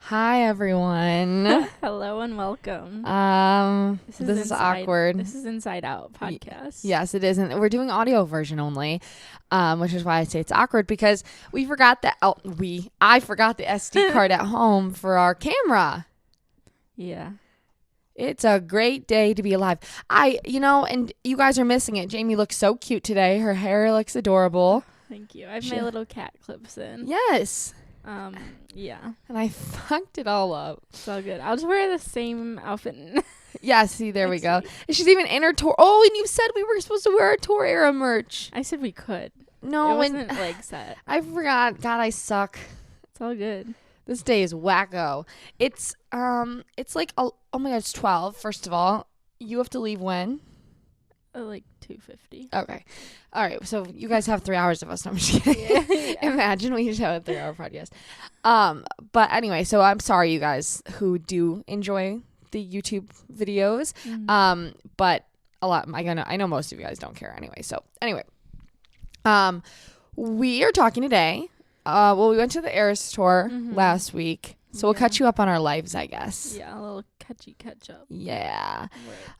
Hi everyone. Hello and welcome. This is awkward. This is Inside Out podcast. Yes, it is, and we're doing audio version only, which is why I say it's awkward because I forgot the SD card at home for our camera. Yeah. It's a great day to be alive. And you guys are missing it. Jamie looks so cute today. Her hair looks adorable. Thank you. I have my little cat clips in. Yes. Yeah. And I fucked it all up. It's all good. I'll just wear the same outfit. Yeah, see, there we go. And she's even in her tour. Oh, and you said we were supposed to wear our tour era merch. I said we could. No, it wasn't leg set. I forgot. God, I suck. It's all good. This day is wacko. It's like, oh my God, it's 12. First of all, you have to leave when? Like 2:50. Okay. All right. So you guys have 3 hours of us. No, I'm just kidding. Yeah. Imagine we should have a 3-hour podcast. But anyway, so I'm sorry, you guys who do enjoy the YouTube videos. Mm-hmm. But a lot, I know most of you guys don't care anyway. So anyway, we are talking today. We went to the Eras tour last week. So we'll catch you up on our lives, I guess. Yeah, a little catch up. Yeah. Right.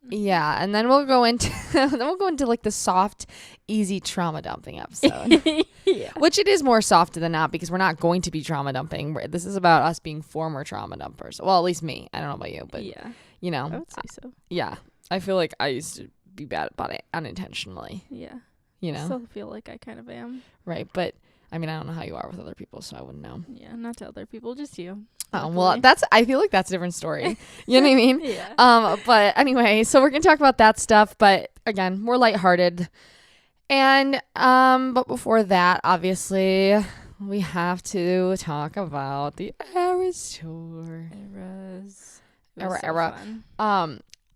Yeah, and then we'll go into like the soft, easy trauma dumping episode. Yeah. Which it is more soft than not because we're not going to be trauma dumping. This is about us being former trauma dumpers. Well, at least me. I don't know about you, but yeah. You know. I would say so. Yeah. I feel like I used to be bad about it unintentionally. Yeah. You know. I still feel like I kind of am. Right, but I mean, I don't know how you are with other people, so I wouldn't know. Yeah, not to other people, just you. Oh, well, I feel like that's a different story. You know what I mean? Yeah. But anyway, so we're going to talk about that stuff, but again, more lighthearted. And, but before that, obviously, we have to talk about the Eras tour. Era.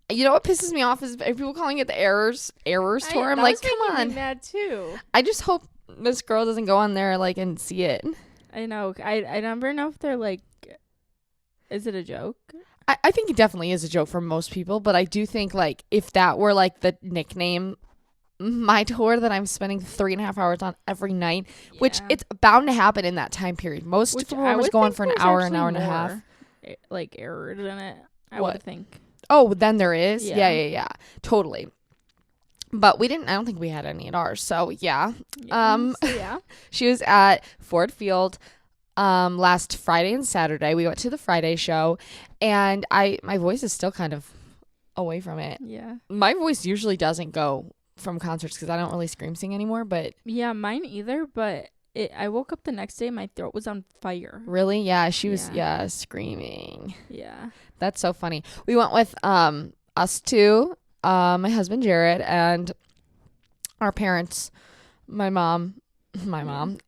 You know what pisses me off is people calling it the Errors tour. I'm like, come on. Me mad too. I just hope this girl doesn't go on there like and see it. I know. I never know if they're like, is it a joke? I think it definitely is a joke for most people, but I do think like if that were like the nickname, my tour that I'm spending 3.5 hours on every night, which it's bound to happen in that time period. Most performers go on for an hour and a half. Like errors in it, I would think. Oh, then there is? Yeah. Totally. But I don't think we had any at ours. So yeah. She was at Ford Field last Friday and Saturday. We went to the Friday show and my voice is still kind of away from it. Yeah. My voice usually doesn't go from concerts because I don't really scream sing anymore, but yeah, mine either, but I woke up the next day, my throat was on fire. Really? Yeah, she was screaming. Yeah. That's so funny. We went with us two, my husband Jared and our parents, my mom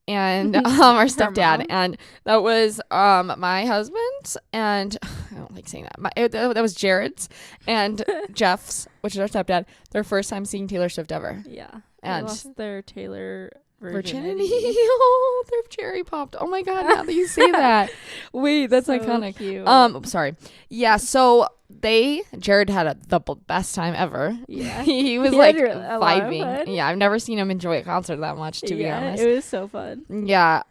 and our stepdad, and that was my husband's, and I don't like saying that. That was Jared's and Jeff's, which is our stepdad. Their first time seeing Taylor Swift ever. Yeah, and they lost their Taylor virginity. Oh, they're cherry popped. Oh my God! Now that you say that, wait, that's so iconic. Cute. Sorry. Yeah. So Jared had the best time ever. Yeah. he was like vibing. Yeah, I've never seen him enjoy a concert that much, to be honest. It was so fun. Yeah.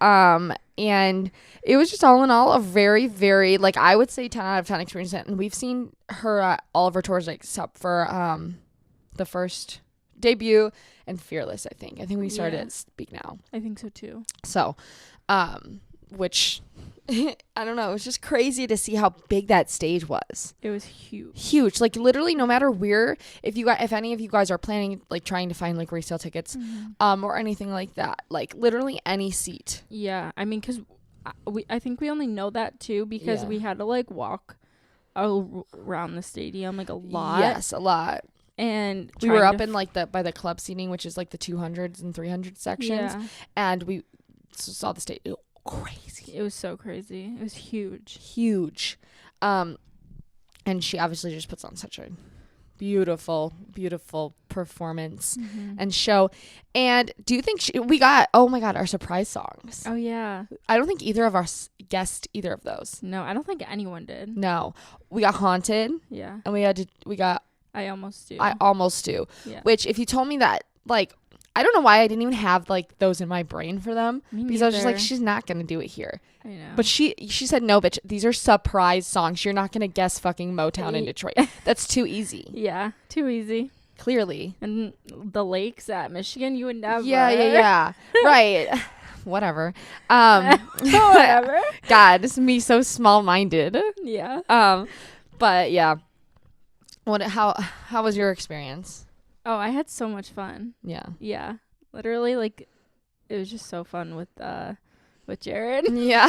And it was just all in all a very, very, like, I would say 10 out of 10 experience. And we've seen her at all of her tours except for the first debut and Fearless, I think. I think we started at Speak Now. I think so too. So, which I don't know, it was just crazy to see how big that stage was. It was huge. Like literally no matter where, if any of you guys are planning, like trying to find like resale tickets, or anything like that, like literally any seat. Yeah. I mean, cause I think we only know that too, because we had to like walk around the stadium like a lot. Yes, a lot. And we were up in like by the club seating, which is like the 200s and 300 sections. Yeah. And we saw the stage. Crazy. It was so crazy. It was huge. And she obviously just puts on such a beautiful performance and show. And do you think we got, oh my God, our surprise songs? Oh yeah. I don't think either of us guessed either of those. No, I don't think anyone did. No, we got Haunted. Yeah. And we got I Almost Do. Yeah. Which if you told me that, like, I don't know why I didn't even have like those in my brain for them. Me Because I was just like, neither. she's not going to do it here. I know. But she said, no, bitch, these are surprise songs. You're not going to guess fucking Motown in Detroit. That's too easy. Yeah, too easy. Clearly. And the lakes at Michigan, you would never. Yeah. Right. Whatever. Whatever. God, this is me so small-minded. Yeah. But yeah. How was your experience? Oh, I had so much fun. Yeah. Yeah. Literally, like, it was just so fun with Jared. Yeah.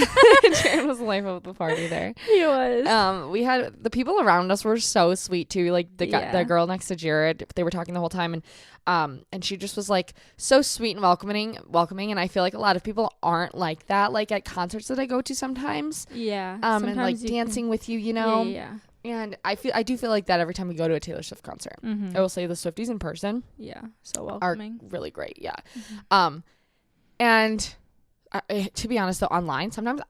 Jared was the life of the party there. He was. We had the people around us were so sweet too. Like the Yeah. girl next to Jared, they were talking the whole time, and she just was like so sweet and welcoming. And I feel like a lot of people aren't like that. Like at concerts that I go to sometimes. Yeah. And like dancing with you, you know. Yeah. And I do feel like that every time we go to a Taylor Swift concert. Mm-hmm. I will say the Swifties in person Yeah. So are welcoming. really great. Yeah. Mm-hmm. And to be honest though, online sometimes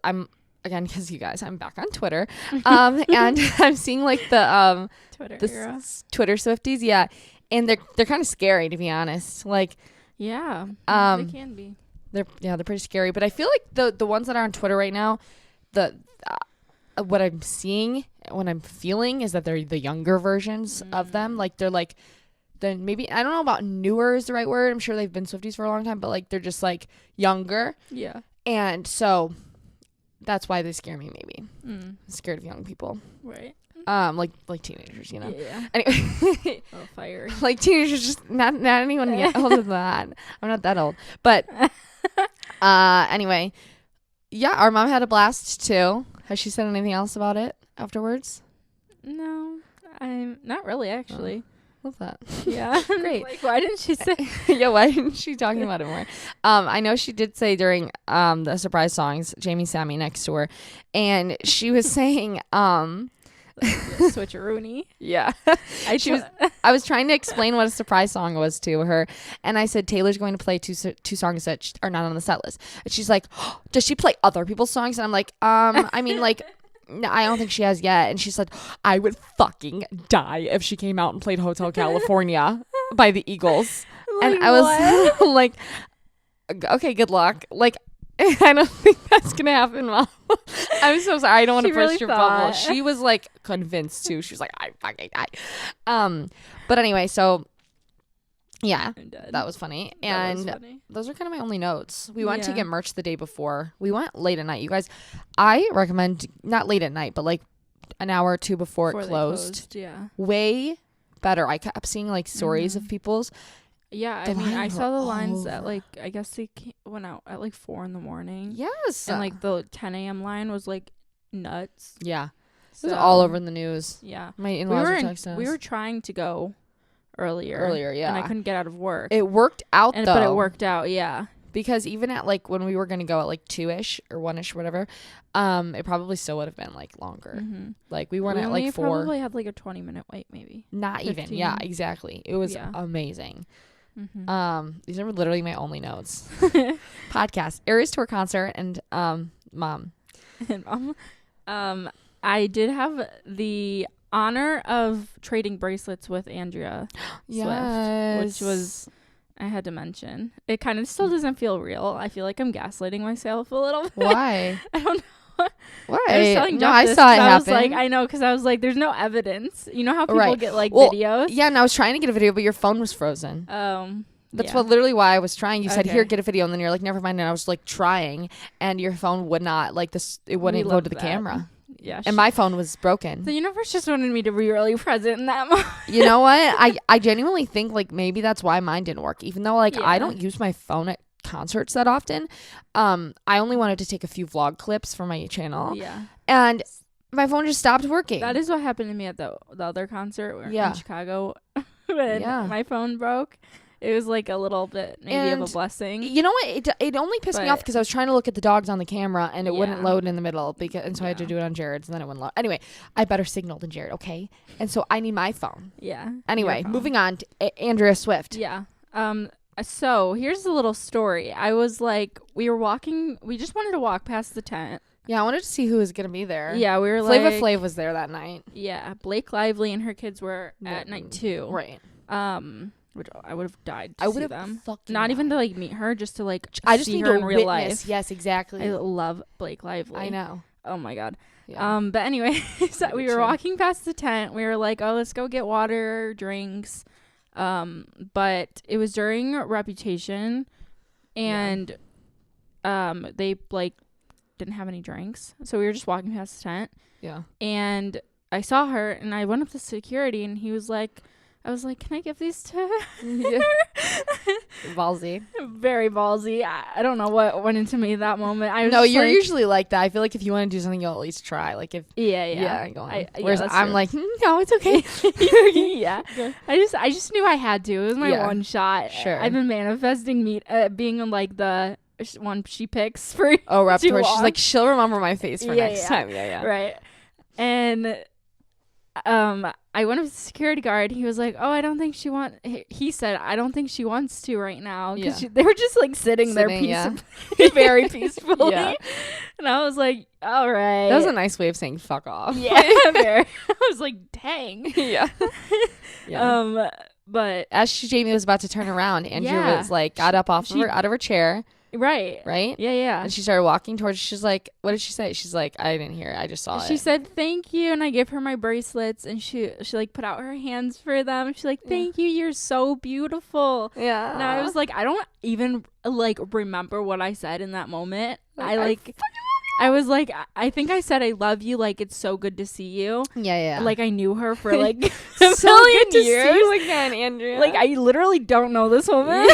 I'm again, because you guys, I'm back on Twitter, and I'm seeing like the Twitter era. Twitter Swifties, yeah, and they're kind of scary, to be honest. Like, Yeah. They can be. they're pretty scary. But I feel like the ones that are on Twitter right now, what I'm seeing, what I'm feeling is that they're the younger versions of them. Like they're like. Then maybe I don't know about newer is the right word. I'm sure they've been Swifties for a long time, but like they're just like younger. Yeah. And so that's why they scare me, maybe. I'm scared of young people. Right. Like teenagers, you know. Yeah. Anyway, Oh, fire. like teenagers, just not anyone older than that. I'm not that old. But anyway, yeah, our mom had a blast too. Has she said anything else about it afterwards? No, I'm not really actually. Love that. Yeah. Great. Like, why didn't she say? Yeah, why isn't she talking about it more? I know she did say during the surprise songs, Jamie sat me next to her, and she was saying Switcheroony. Yeah. I was trying to explain what a surprise song was to her, and I said Taylor's going to play two songs that are not on the set list. And she's like, oh, does she play other people's songs? And I'm like, I mean, like, no, I don't think she has yet. And she said, I would fucking die if she came out and played Hotel California by the Eagles. Like, and I was like, okay, good luck. Like, I don't think that's gonna happen, Mom. I'm so sorry. I don't want to burst your bubble. She was like convinced too. She was like, I fucking die. But anyway, so yeah, that was funny. And those are kind of my only notes. We went to get merch the day before. We went late at night. You guys, I recommend not late at night, but like an hour or two before it closed. Yeah, way better. I kept seeing like stories of people's. Yeah, I mean, I saw the lines at like, I guess they went out at like 4 a.m. Yes. And like the 10 a.m. line was like nuts. Yeah. It was all over in the news. Yeah. My in-laws were texting us. We were trying to go earlier, yeah. And I couldn't get out of work. It worked out, though. But it worked out, yeah. Because even at like when we were going to go at like 2-ish or 1-ish, whatever, it probably still would have been like longer. Mm-hmm. Like we went at like 4. We probably had like a 20-minute wait, maybe. Not 15. Even. Yeah, exactly. It was amazing. Mm-hmm. These are literally my only notes. Podcast, Aries Tour concert, and Mom. And Mom. I did have the honor of trading bracelets with Andrea Swift, which was, I had to mention. It kind of still doesn't feel real. I feel like I'm gaslighting myself a little bit. Why? I don't know. Why? I was telling Jeff I this saw it happen. I was like, I know, because I was like, there's no evidence. You know how people get like videos? Yeah, and I was trying to get a video, but your phone was frozen. That's what literally why I was trying. You said, here, get a video, and then you're like, never mind. And I was like trying, and your phone would not, like this, it wouldn't go to the camera. Yeah. And my phone was broken. The universe just wanted me to be really present in that moment. You know what? I genuinely think like maybe that's why mine didn't work. Even though like I don't use my phone at concerts that often. I only wanted to take a few vlog clips for my channel. Yeah. And my phone just stopped working. That is what happened to me at the other concert in Chicago when my phone broke. It was like a little bit maybe of a blessing. You know what? It only pissed me off because I was trying to look at the dogs on the camera and it wouldn't load in the middle and so I had to do it on Jared's and then it wouldn't load. Anyway, I better signal than Jared, okay? And so I need my phone. Yeah. Anyway, moving on to Andrea Swift. Yeah. So here's a little story. I was like, we just wanted to walk past the tent. Yeah, I wanted to see who was going to be there. Yeah, we were Flava Flav was there that night. Yeah, Blake Lively and her kids were at night too. Right. Which I would have died to see them. Not even to like meet her, just to like I just see need her to in real witness. life. Yes, exactly. I love Blake Lively. I know. Oh my god. Yeah. But anyway, so we were walking past the tent. We were like, oh, let's go get water, drinks. But it was during Reputation, and they like didn't have any drinks, so we were just walking past the tent. Yeah. And I saw her, and I went up to security, and I was like, can I give these to her? Yeah. Ballsy. Very ballsy. I don't know what went into me that moment. You're usually like that. I feel like if you want to do something, you'll at least try. Like if go on. Whereas I'm like, no, it's okay. Yeah. I just knew I had to. It was my one shot. Sure. I've been manifesting being in like the one she picks for Raptor. She's like, she'll remember my face for next time. Yeah. Right. And I went up to the security guard. He was like, oh, I don't think he said, I don't think she wants to right now. Because they were just like sitting there very peacefully. Yeah. And I was like, all right. That was a nice way of saying fuck off. Yeah. I was like, dang. Yeah. But as Jamie was about to turn around, Andrew was like, got up out of her chair. Right. Yeah. And she started walking towards. She's like, what did she say? She's like, I didn't hear it. I just saw it. She said, thank you. And I gave her my bracelets, and she like put out her hands for them. She's like, thank you. You're so beautiful. Yeah. And I was like, I don't even like remember what I said in that moment. I was like, I think I said I love you. Like, it's so good to see you. Yeah. Like, I knew her for like so good to years. See you again, Andrea. Like, I literally don't know this woman.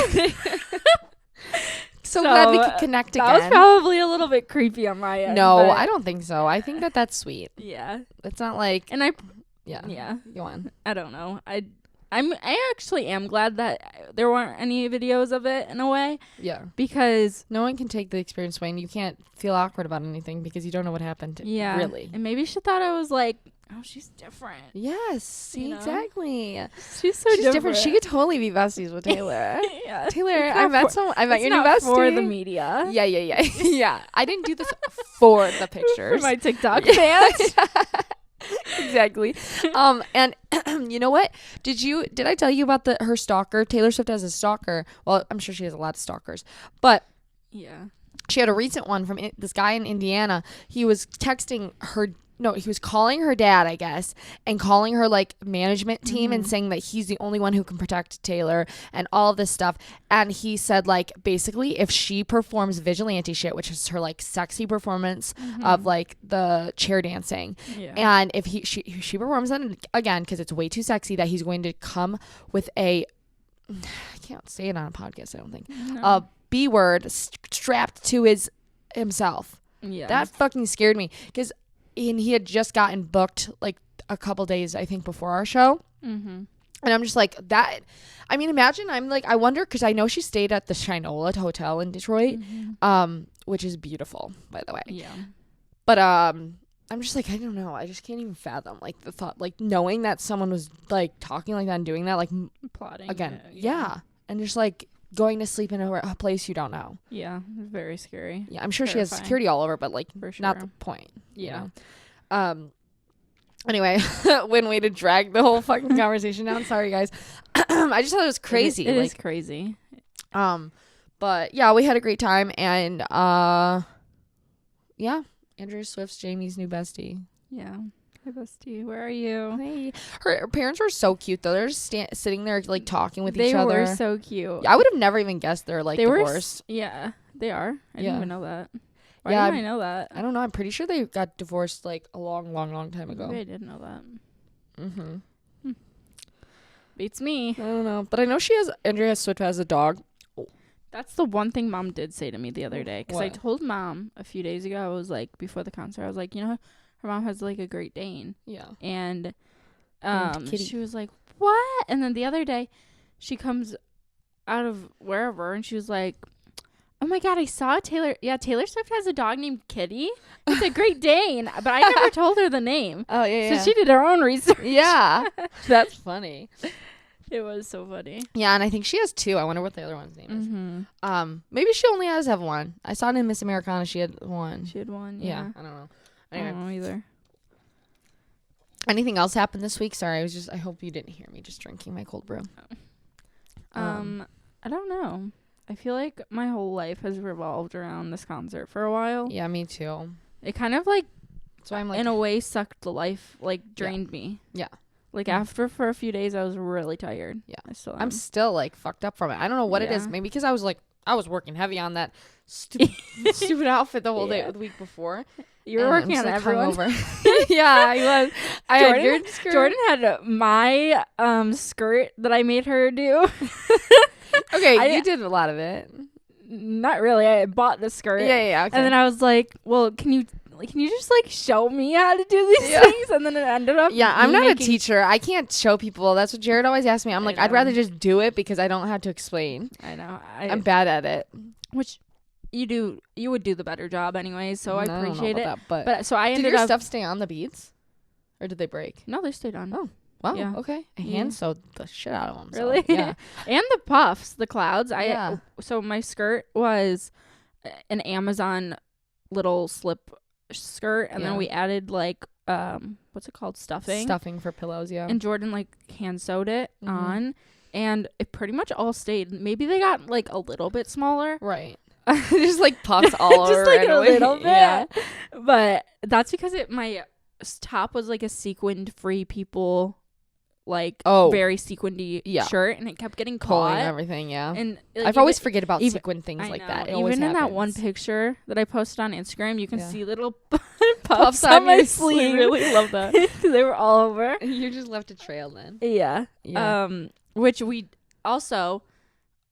So glad we could connect again. That was probably a little bit creepy on my end. No, I don't think so. I think that's sweet. Yeah. It's not like... And I... Yeah. Go on. I don't know. I actually am glad that there weren't any videos of it in a way. Yeah. Because... No one can take the experience away, and you can't feel awkward about anything because you don't know what happened. Yeah. Really. And maybe she thought I was like, oh, she's different. Yes. Exactly. She's different. She could totally be besties with Taylor. Yeah. Taylor, I met your new bestie. For the media. Yeah. Yeah. I didn't do this for the pictures. For my TikTok fans. Exactly. And you know what? Did I tell you about her stalker? Taylor Swift has a stalker. Well, I'm sure she has a lot of stalkers, but yeah, she had a recent one from this guy in Indiana. He was texting her. No, he was calling her dad, I guess, and calling her like management team and saying that he's the only one who can protect Taylor and all of this stuff. And he said like basically if she performs vigilante shit, which is her like sexy performance of like the chair dancing, and if she performs that again because it's way too sexy, that he's going to come with I can't say it on a podcast, I don't think, a B word strapped to himself. Yeah, that fucking scared me because. And he had just gotten booked like a couple days, I think, before our show. And I'm just like, that. I mean, imagine I'm like, I wonder, because I know she stayed at the Shinola Hotel in Detroit, which is beautiful, by the way. Yeah. But I'm just like, I don't know. I just can't even fathom like the thought, like knowing that someone was like talking like that and doing that, like plotting again. Yeah. And just like going to sleep in a place you don't know. Yeah. Very scary. Yeah. I'm sure she has security all over, but like not the point. Yeah. You know? Anyway, when way to drag the whole fucking conversation down. Sorry, guys. I just thought it was crazy. It is crazy. But yeah, we had a great time, and yeah, Andrew Swift's Jamie's new bestie. Yeah. Hi, bestie. Where are you? Hey. Her parents were so cute though. They're just sitting there like talking with each other. They were so cute. I would have never even guessed they're like divorced. Yeah, they are. I didn't even know that. Why didn't I know that? I don't know. I'm pretty sure they got divorced like a long time ago. Maybe I didn't know that. Beats me. I don't know. But I know Andrea Swift has a dog. That's the one thing Mom did say to me the other day. Because I told Mom a few days ago, I was like, before the concert, I was like, you know, her mom has like a Great Dane. Yeah. And she was like, what? And then the other day, she comes out of wherever and she was like, oh my God, I saw Taylor. Yeah, Taylor Swift has a dog named Kitty. It's a Great Dane. But I never told her the name. Oh, yeah. So she did her own research. Yeah. That's funny. It was so funny. Yeah, and I think she has two. I wonder what the other one's name is. Maybe she only has one. I saw it in Miss Americana. She had one. She had one, yeah. I don't know. Anyway. I don't know either. Anything else happened this week? Sorry, I hope you didn't hear me just drinking my cold brew. I don't know. I feel like my whole life has revolved around this concert for a while. Yeah, me too. It kind of like, so I'm like, in a way, sucked the life, like drained me. Yeah. Like after for a few days, I was really tired. Yeah, I'm still like fucked up from it. I don't know what it is. Maybe because I was working heavy on that stupid outfit the whole day the week before. You were working on everyone. Yeah, I was. Jordan had my skirt that I made her do. Okay, you did a lot of it. Not really. I bought the skirt. Yeah. Okay. And then I was like, well, can you just like show me how to do these things? And then it ended up. Yeah, I'm not a teacher. I can't show people. That's what Jared always asks me. I'm like, I'd rather just do it because I don't have to explain. I know. I'm bad at it. Which you would do the better job anyway. So I appreciate it. That, but so I ended did your up stuff stay on the beads, or did they break? No, they stayed on. Oh. Wow. Yeah. Okay. I hand sewed the shit out of them. Really? So, yeah. And the puffs, the clouds. So my skirt was an Amazon little slip skirt, and then we added like what's it called? Stuffing for pillows. Yeah. And Jordan like hand sewed it on, and it pretty much all stayed. Maybe they got like a little bit smaller. Right. Just like puffs all over. Just like a little bit. Yeah. But that's because my top was like a sequined Free People, like very sequinedy shirt, and it kept getting caught and everything. Yeah. And like, I always forget about sequin things like that. It even in happens. that one picture that I posted on Instagram, you can see little puffs on my sleeve. I really love that. They were all over. You just left a trail then. Yeah. Which we also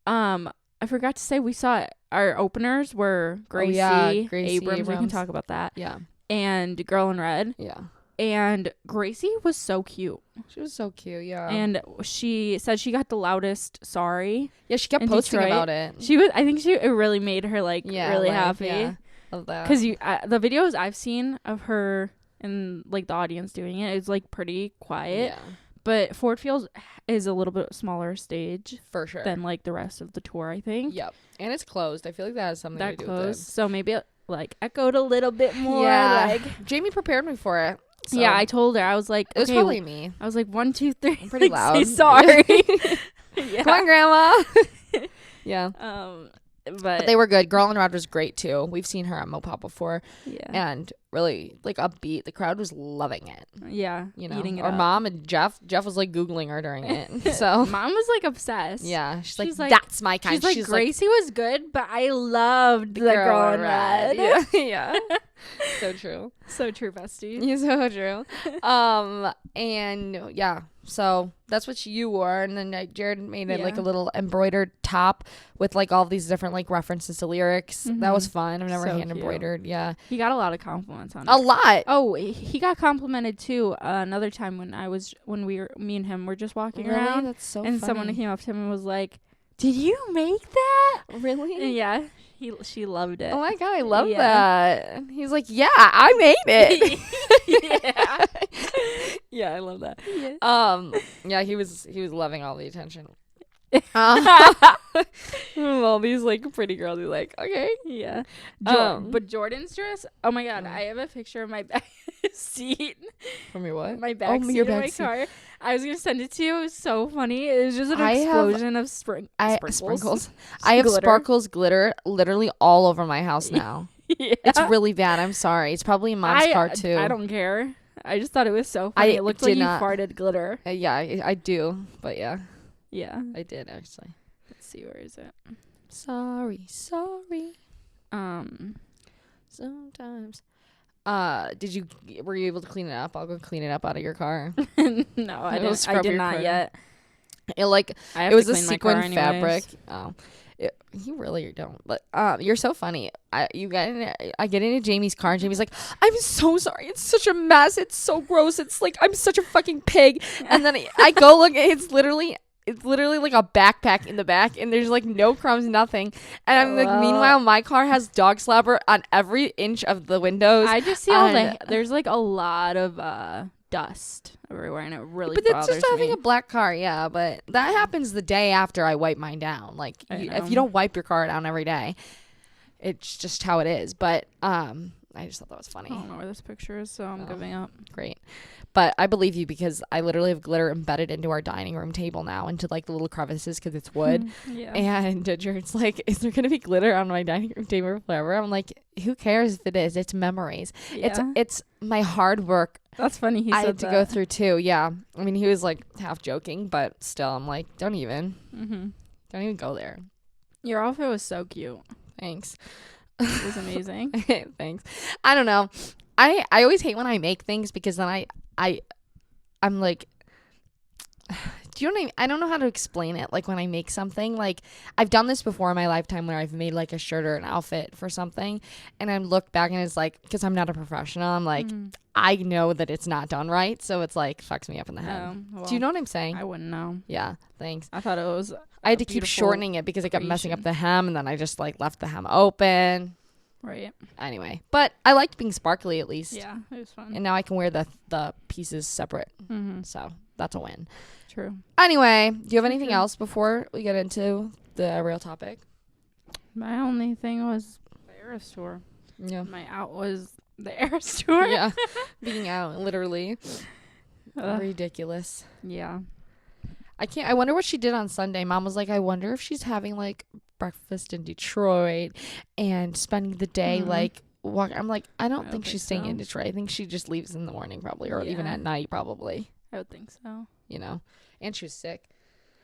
I forgot to say, we saw our openers were Gracie, Abrams. We can talk about that. Yeah. And Girl in Red. Yeah. And Gracie was so cute. She was so cute, yeah. And she said she got the loudest sorry. Yeah, she kept posting about it. I think it really made her really happy. Yeah. Love that. Because the videos I've seen of her and like the audience doing it is like pretty quiet. Yeah. But Ford Field is a little bit smaller stage for sure than like the rest of the tour, I think. Yep. And it's closed. I feel like that has something to do with it. So maybe it like echoed a little bit more. Yeah. Like Jamie prepared me for it. So. Yeah, I told her. I was like, it was probably me. I was like, 1, 2, 3. I'm pretty loud. Say sorry. Come on, Grandma. Yeah. But they were good. Girl in Red was great too. We've seen her at Mopop before. Yeah. And really like upbeat. The crowd was loving it. Yeah. You know, our mom and Jeff was like Googling her during it. So Mom was like obsessed. Yeah. She's like, that's my kind. She's like, Gracie was good, but I loved the Girl in Red. Yeah. Yeah. So true. So true, bestie. Yeah, so true. And yeah, so that's what you wore, and then Jared made it like a little embroidered top with like all these different like references to lyrics. Mm-hmm. That was fun. I've never hand embroidered. Yeah, he got a lot of compliments on it. A lot. Oh, he got complimented too. Another time when me and him were just walking around. That's so and funny. Someone came up to him and was like, "Did you make that?" Really? Yeah. She loved it. Oh my god, I love that. He's like, yeah, I made it. Yeah. Yeah, I love that. Yeah. Yeah, he was loving all the attention. All these like pretty girls, he's like, okay. Yeah. But Jordan's dress, oh my god, I have a picture of my back seat. From your what? My back seat in my car. I was gonna send it to you. It was so funny. It was just an explosion of sprinkles. I have sparkles glitter literally all over my house now. Yeah. It's really bad. I'm sorry. It's probably in Mom's car too. I don't care. I just thought it was so funny. It looked like you farted glitter. Yeah, I do. But yeah. Yeah. I did actually. Let's see, where is it? Sorry. Sometimes. Were you able to clean it up? I'll go clean it up out of your car. No, I did not yet. It was a sequin fabric. Oh. You really don't, but you're so funny. I get into Jamie's car and Jamie's like, I'm so sorry, it's such a mess, it's so gross, it's like I'm such a fucking pig. And then I go look, it's literally like a backpack in the back, and there's like no crumbs, nothing. And I'm like, meanwhile my car has dog slobber on every inch of the windows. I just see there's like a lot of dust everywhere, and it really bothers me. But it's just having a black car, yeah. But that happens the day after I wipe mine down. Like, if you don't wipe your car down every day, it's just how it is. But I just thought that was funny. I don't know where this picture is, so I'm giving up. Great. But I believe you because I literally have glitter embedded into our dining room table now, into like the little crevices because it's wood. Yeah. And Jared's like, is there going to be glitter on my dining room table forever? I'm like, who cares if it is? It's memories. Yeah. It's my hard work. That's funny. He I said had to that. go through too. Yeah. I mean, he was like half joking, but still, I'm like, don't even go there. Your outfit was so cute. Thanks. It was amazing. Thanks. I don't know. I always hate when I make things because then I'm like, do you know what I mean? I don't know how to explain it. Like when I make something, like I've done this before in my lifetime where I've made like a shirt or an outfit for something and I look back and it's like, because I'm not a professional, I'm like, I know that it's not done right. So it's like fucks me up in the head. Well, do you know what I'm saying? I wouldn't know. Yeah. Thanks. I thought it was I had to keep shortening it because it kept messing up the hem and then I just like left the hem open. Right. Anyway, but I liked being sparkly at least. Yeah, it was fun. And now I can wear the pieces separate. So that's a win. True. Anyway, do you have anything else before we get into the real topic? My only thing was the Eras tour. Yeah. My out was the Eras tour. Yeah. Being out, literally. Ridiculous. Yeah. I wonder what she did on Sunday. Mom was like, I wonder if she's having like breakfast in Detroit and spending the day like walk. I'm like, I don't think she's staying in Detroit. I think she just leaves in the morning probably, or even at night probably. I would think so. You know, and she was sick.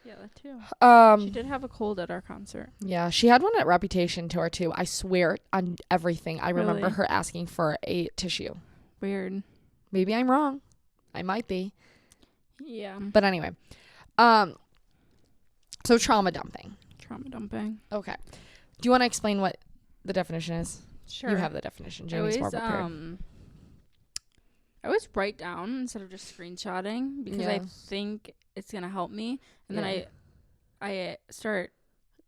Yeah, that too. She did have a cold at our concert. Yeah, she had one at Reputation tour too. I swear on everything. I remember her asking for a tissue. Weird. Maybe I'm wrong. I might be. Yeah. But anyway, so trauma dumping. Trauma dumping. Okay. Do you want to explain what the definition is? Sure. You have the definition. Jamie's more prepared. I always write down instead of just screenshotting because I think it's gonna help me, and then I start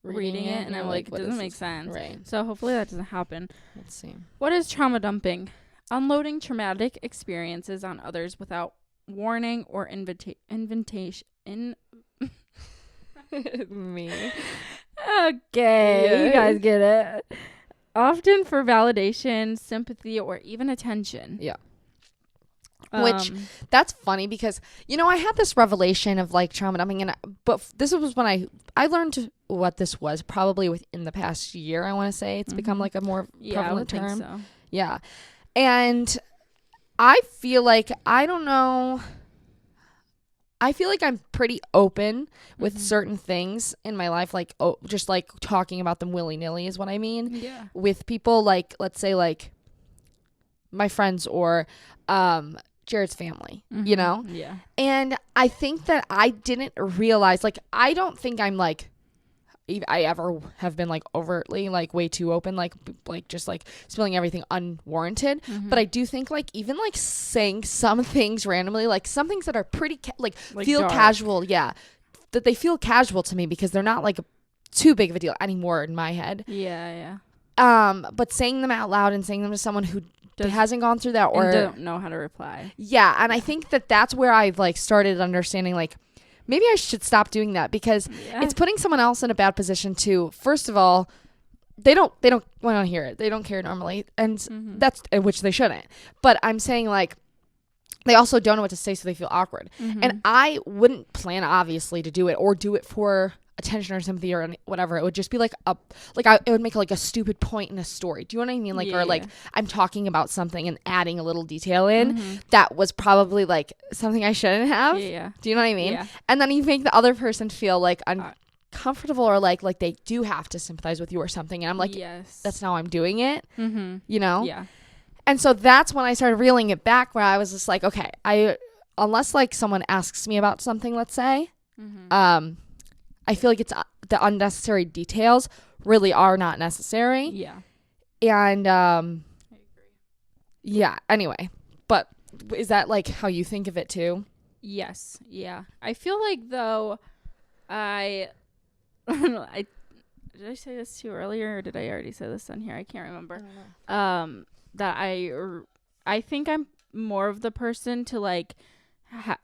reading it and I'm like, it doesn't make sense. Right. So hopefully that doesn't happen. Let's see. What is trauma dumping? Unloading traumatic experiences on others without warning or invitation. Me. Okay, yeah. You guys get it. Often for validation, sympathy, or even attention. Yeah. Which that's funny because I had this revelation of like trauma dumping, but this was when I learned what this was probably within the past year. I want to say it's become like a more prevalent term. Think so. Yeah, and I feel like I feel like I'm pretty open with certain things in my life, like just like talking about them willy-nilly is what I mean. Yeah. With people like, let's say like my friends or Jared's family, Yeah. And I think that I didn't realize, like, I don't think I'm like, I ever have been like overtly like way too open, like just like spilling everything unwarranted. But I do think like even like saying some things randomly, like some things that are pretty like feel dark. Casual, yeah, that they feel casual to me because they're not like too big of a deal anymore in my head. Yeah. But saying them out loud and saying them to someone who hasn't gone through that or don't know how to reply. Yeah, and I think that's where I've like started understanding like maybe I should stop doing that because it's putting someone else in a bad position to, first of all, they don't want to hear it. They don't care normally. And that's, which they shouldn't. But I'm saying like, they also don't know what to say. So they feel awkward. And I wouldn't plan obviously to do it or do it for attention or sympathy or whatever. It would just be like it would make like a stupid point in a story. Do you know what I mean? Like, or like I'm talking about something and adding a little detail in that was probably like something I shouldn't have. Yeah. Do you know what I mean? Yeah. And then you make the other person feel like uncomfortable or like they do have to sympathize with you or something. And I'm like, that's not how I'm doing it. Yeah. And so that's when I started reeling it back where I was just like, okay, unless like someone asks me about something, let's say, I feel like it's the unnecessary details really are not necessary. Yeah. And I agree. Yeah, anyway. But is that like how you think of it too? Yes. Yeah. I feel like though I did I say this to you earlier or did I already say this on here? I can't remember. That I think I'm more of the person to like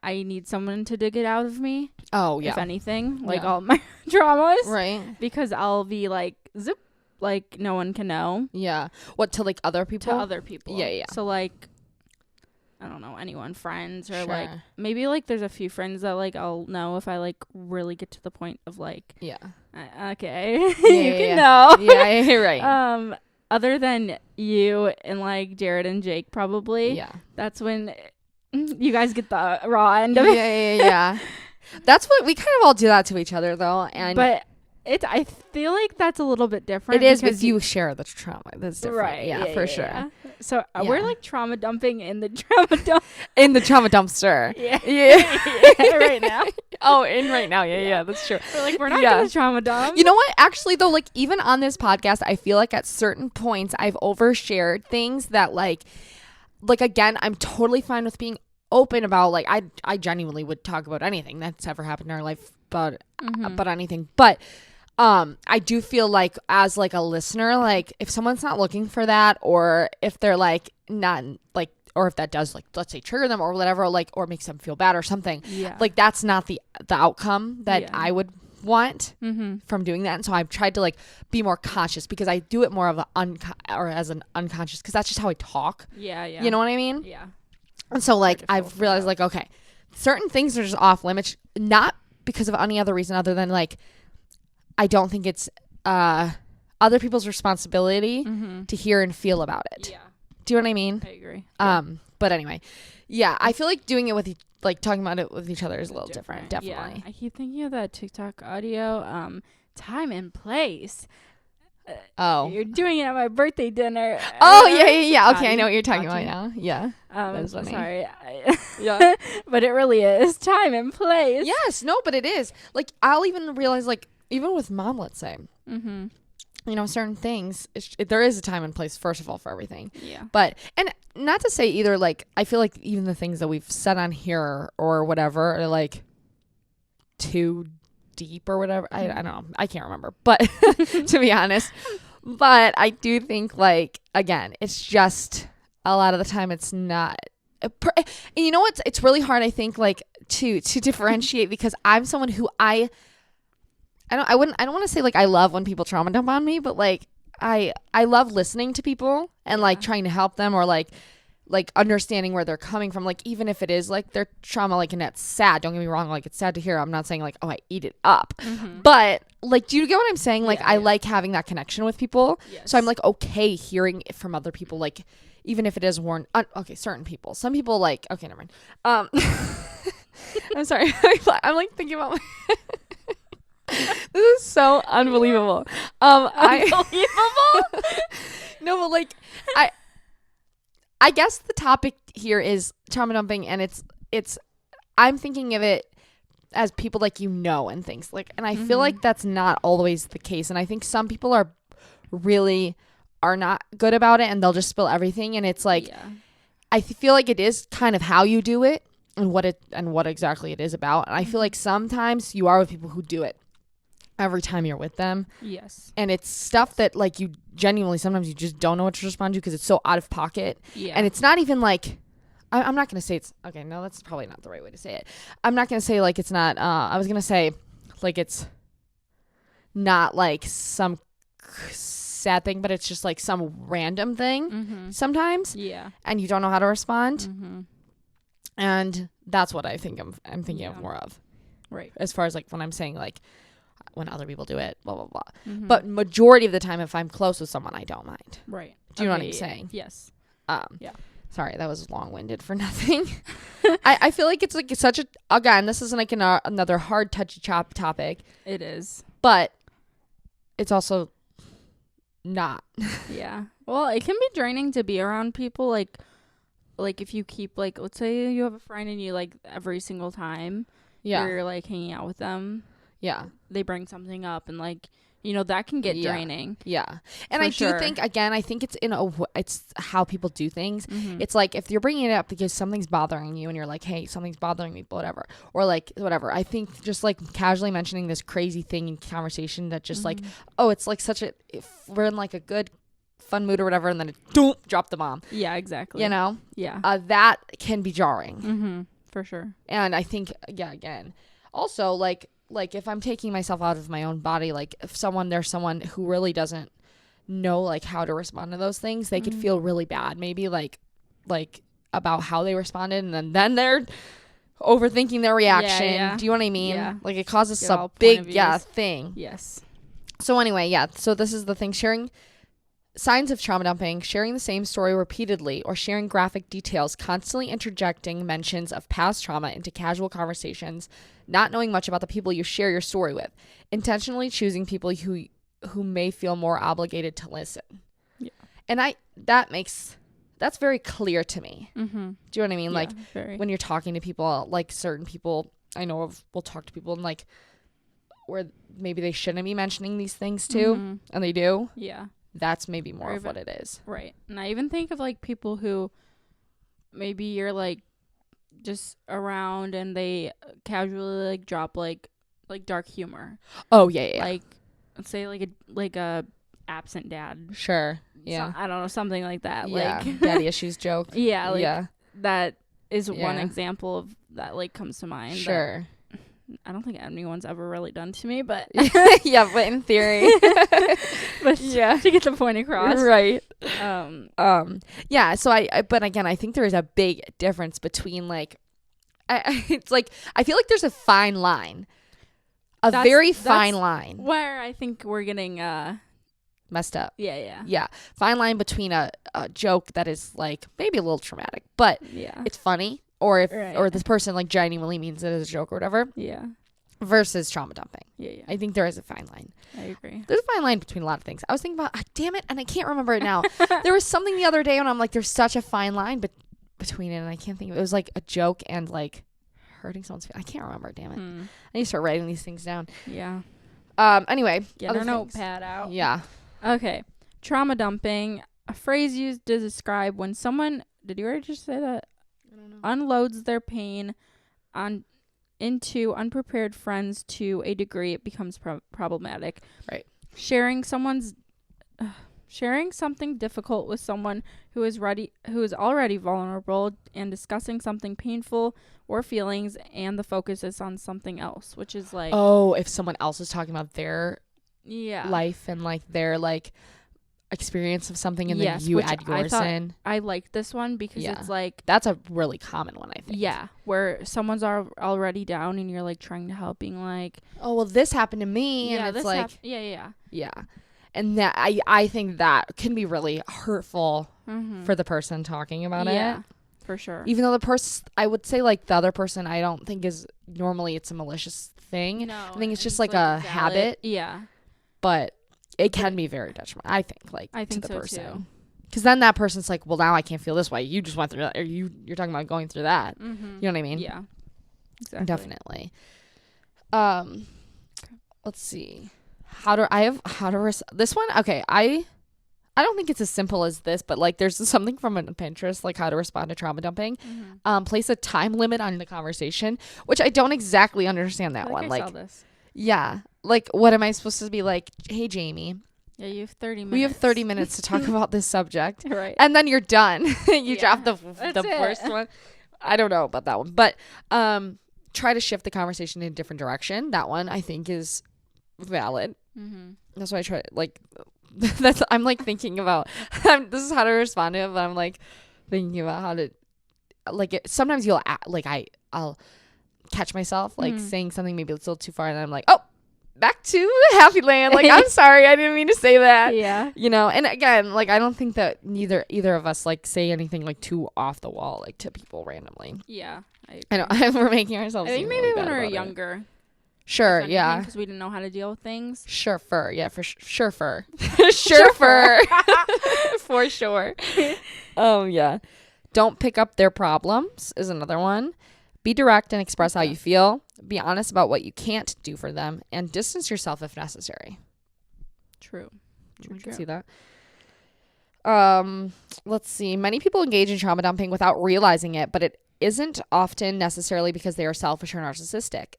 I need someone to dig it out of me. Oh, yeah. If anything, like all my traumas. Right. Because I'll be like, zip, like no one can know. Yeah. What, to like other people? To other people. Yeah. So like, I don't know, anyone, friends, or like maybe like there's a few friends that like I'll know if I like really get to the point of like, okay, you can know. Yeah, right. Other than you and like Jared and Jake, probably. Yeah. That's when you guys get the raw end of it. Yeah. That's what we kind of all do that to each other though, but I feel like that's a little bit different. It is because you share the trauma. That's different. Right. Yeah, for sure. Yeah. So we're like trauma dumping in the trauma dump. In the trauma dumpster. Yeah. Right now. Right now. Yeah, that's true. We're like, we're not going to trauma dump. You know what? Actually, though, like even on this podcast, I feel like at certain points I've overshared things that like again, I'm totally fine with being open about. Like I genuinely would talk about anything that's ever happened in our life, about anything. But I do feel like as like a listener, like if someone's not looking for that, or if they're like not like, or if that does like, let's say trigger them or whatever, like, or makes them feel bad or something, like that's not the outcome that I would want from doing that. And so I've tried to like be more conscious, because I do it more of as an unconscious, because that's just how I talk. Yeah. You know what I mean? Yeah. And so like I've realized like, okay, certain things are just off limits, not because of any other reason other than like, I don't think it's other people's responsibility to hear and feel about it. Yeah. Do you know what I mean? I agree. But anyway, I feel like doing it with like talking about it with each other is a little different. Definitely. Yeah. I keep thinking of that TikTok audio, time and place. You're doing it at my birthday dinner. Oh, yeah. Okay, I know what you're talking about now. Yeah. That's funny. Sorry. Yeah. But it really is time and place. Yes. No, but it is. Like, I'll even realize, like, even with mom, let's say, you know, certain things, there is a time and place, first of all, for everything. Yeah. But, and not to say either, like, I feel like even the things that we've said on here or whatever are, like, too deep or whatever. I don't know. I can't remember. But, to be honest. But I do think, like, again, it's just a lot of the time it's not. You know what? It's really hard, I think, like, to differentiate, because I'm someone who I don't want to say like I love when people trauma dump on me, but like I love listening to people and like trying to help them, or like understanding where they're coming from, like even if it is like their trauma, like, and that's sad, don't get me wrong, like it's sad to hear. I'm not saying like, oh, I eat it up, but like, do you get what I'm saying? Like I like having that connection with people. So I'm like okay hearing it from other people, like even if it is okay, certain people, some people like, okay, never mind. I'm sorry. I'm like thinking about this is so unbelievable. Unbelievable? No, but like I guess the topic here is trauma dumping, and it's I'm thinking of it as people like, you know, and things like, and I feel like that's not always the case, and I think some people are not good about it, and they'll just spill everything, and it's like I feel like it is kind of how you do it and what exactly it is about, and I feel like sometimes you are with people who do it every time you're with them. Yes. And it's stuff that like you genuinely sometimes you just don't know what to respond to, because it's so out of pocket. Yeah. And it's not even like I'm not going to say it's okay. No, that's probably not the right way to say it. I'm not going to say like it's not I was going to say like it's not like some sad thing, but it's just like some random thing sometimes. Yeah. And you don't know how to respond. And that's what I think I'm thinking of more of. Right. As far as like when I'm saying like when other people do it, blah, blah, blah. But majority of the time, if I'm close with someone, I don't mind. Right. Do you know what I'm saying? Yes. Yeah. Sorry, that was long-winded for nothing. I feel like it's like such a, again, this isn't like another hard, touchy topic. It is. But it's also not. Yeah. Well, it can be draining to be around people. Like if you keep like, let's say you have a friend and you like every single time you're like hanging out with them. Yeah. They bring something up and like, you know, that can get draining. Yeah. And I do think, again, I think it's it's how people do things. It's like if you're bringing it up because something's bothering you and you're like, hey, something's bothering me, whatever. Or like, whatever. I think just like casually mentioning this crazy thing in conversation that just like, oh, it's like if we're in like a good fun mood or whatever, and then it drop the bomb. Yeah, exactly. You know? Yeah. That can be jarring. For sure. And I think, again, also like if I'm taking myself out of my own body, like if there's someone who really doesn't know like how to respond to those things, they could feel really bad. Maybe like about how they responded, and then they're overthinking their reaction. Yeah. Do you know what I mean? Yeah. Like it causes Get a all big point of views. thing. Yes. So anyway, yeah. So this is the thing: sharing signs of trauma dumping, sharing the same story repeatedly, or sharing graphic details, constantly interjecting mentions of past trauma into casual conversations, not knowing much about the people you share your story with, intentionally choosing people who may feel more obligated to listen. Yeah. And that's very clear to me. Mm-hmm. Do you know what I mean? Yeah, like very. When you're talking to people, like certain people I know of will talk to people and like where maybe they shouldn't be mentioning these things to, and they do. Yeah. That's maybe more of what it is. Right. And I even think of like people who maybe you're like just around and they casually like drop like dark humor. Oh yeah. Like let's say like a absent dad. Sure. Yeah. I don't know, something like that. Yeah. Like daddy issues joke. Yeah. Like yeah. That is one example of that like comes to mind. Sure. I don't think anyone's ever really done to me, but yeah, but in theory, but yeah, to get the point across, right? Yeah. So but again, I think there is a big difference between like, it's like I feel like there's a fine line, very fine line where I think we're getting messed up. Yeah. Fine line between a joke that is like maybe a little traumatic, but it's funny. Or or this person like genuinely means it as a joke or whatever. Yeah. Versus trauma dumping. Yeah. I think there is a fine line. I agree. There's a fine line between a lot of things. I was thinking about, damn it, and I can't remember it now. There was something the other day when I'm like, there's such a fine line between it, and I can't think of it. It was like a joke and like hurting someone's feelings. I can't remember, damn it. I need to start writing these things down. Yeah. Anyway. Get our notepad out. Yeah. Okay. Trauma dumping. A phrase used to describe when someone, did you already just say that? Unloads their pain into unprepared friends to a degree it becomes problematic. Right. Sharing something difficult with someone who is already vulnerable and discussing something painful or feelings, and the focus is on something else, which is like, oh, if someone else is talking about their life and like their like experience of something, and then you add yours in. I like this one because it's like, that's a really common one, I think. Yeah, where someone's already down and you're like trying to help, being like, oh well, this happened to me, and it's like yeah, and that I think that can be really hurtful for the person talking about it. Yeah, for sure. Even though the person, I would say like the other person, I don't think is normally it's a malicious thing. No, I think it's just like a habit. Yeah, but it can be very detrimental, I think, like to the so person. Too. Because then that person's like, well, now I can't feel this way. You just went through that, or you're talking about going through that. You know what I mean? Yeah, exactly. Definitely. Let's see. This one? Okay, I don't think it's as simple as this, but like there's something from Pinterest, like how to respond to trauma dumping. Place a time limit on the conversation, which I don't exactly understand that one. I saw this. Yeah. Like, what am I supposed to be like, hey, Jamie. Yeah, you have 30 minutes. We have 30 minutes to talk about this subject. Right. And then you're done. You drop the first one. I don't know about that one. But try to shift the conversation in a different direction. That one, I think, is valid. That's why I try, like, I'm, like, thinking about, this is how to respond to it, but I'm, like, thinking about how to, like, sometimes I'll catch myself like saying something maybe it's a little too far, and then I'm like, oh, back to happy land, like I'm sorry, I didn't mean to say that. You know, and again, like I don't think that either of us like say anything like too off the wall like to people randomly. I know we're making ourselves, I think, maybe really when we were younger. Sure, yeah, because we didn't know how to deal with things. Sure for for sure. Yeah, don't pick up their problems is another one. Be direct and express how you feel. Be honest about what you can't do for them, and distance yourself if necessary. True. I can see that. Let's see. Many people engage in trauma dumping without realizing it, but it isn't often necessarily because they are selfish or narcissistic.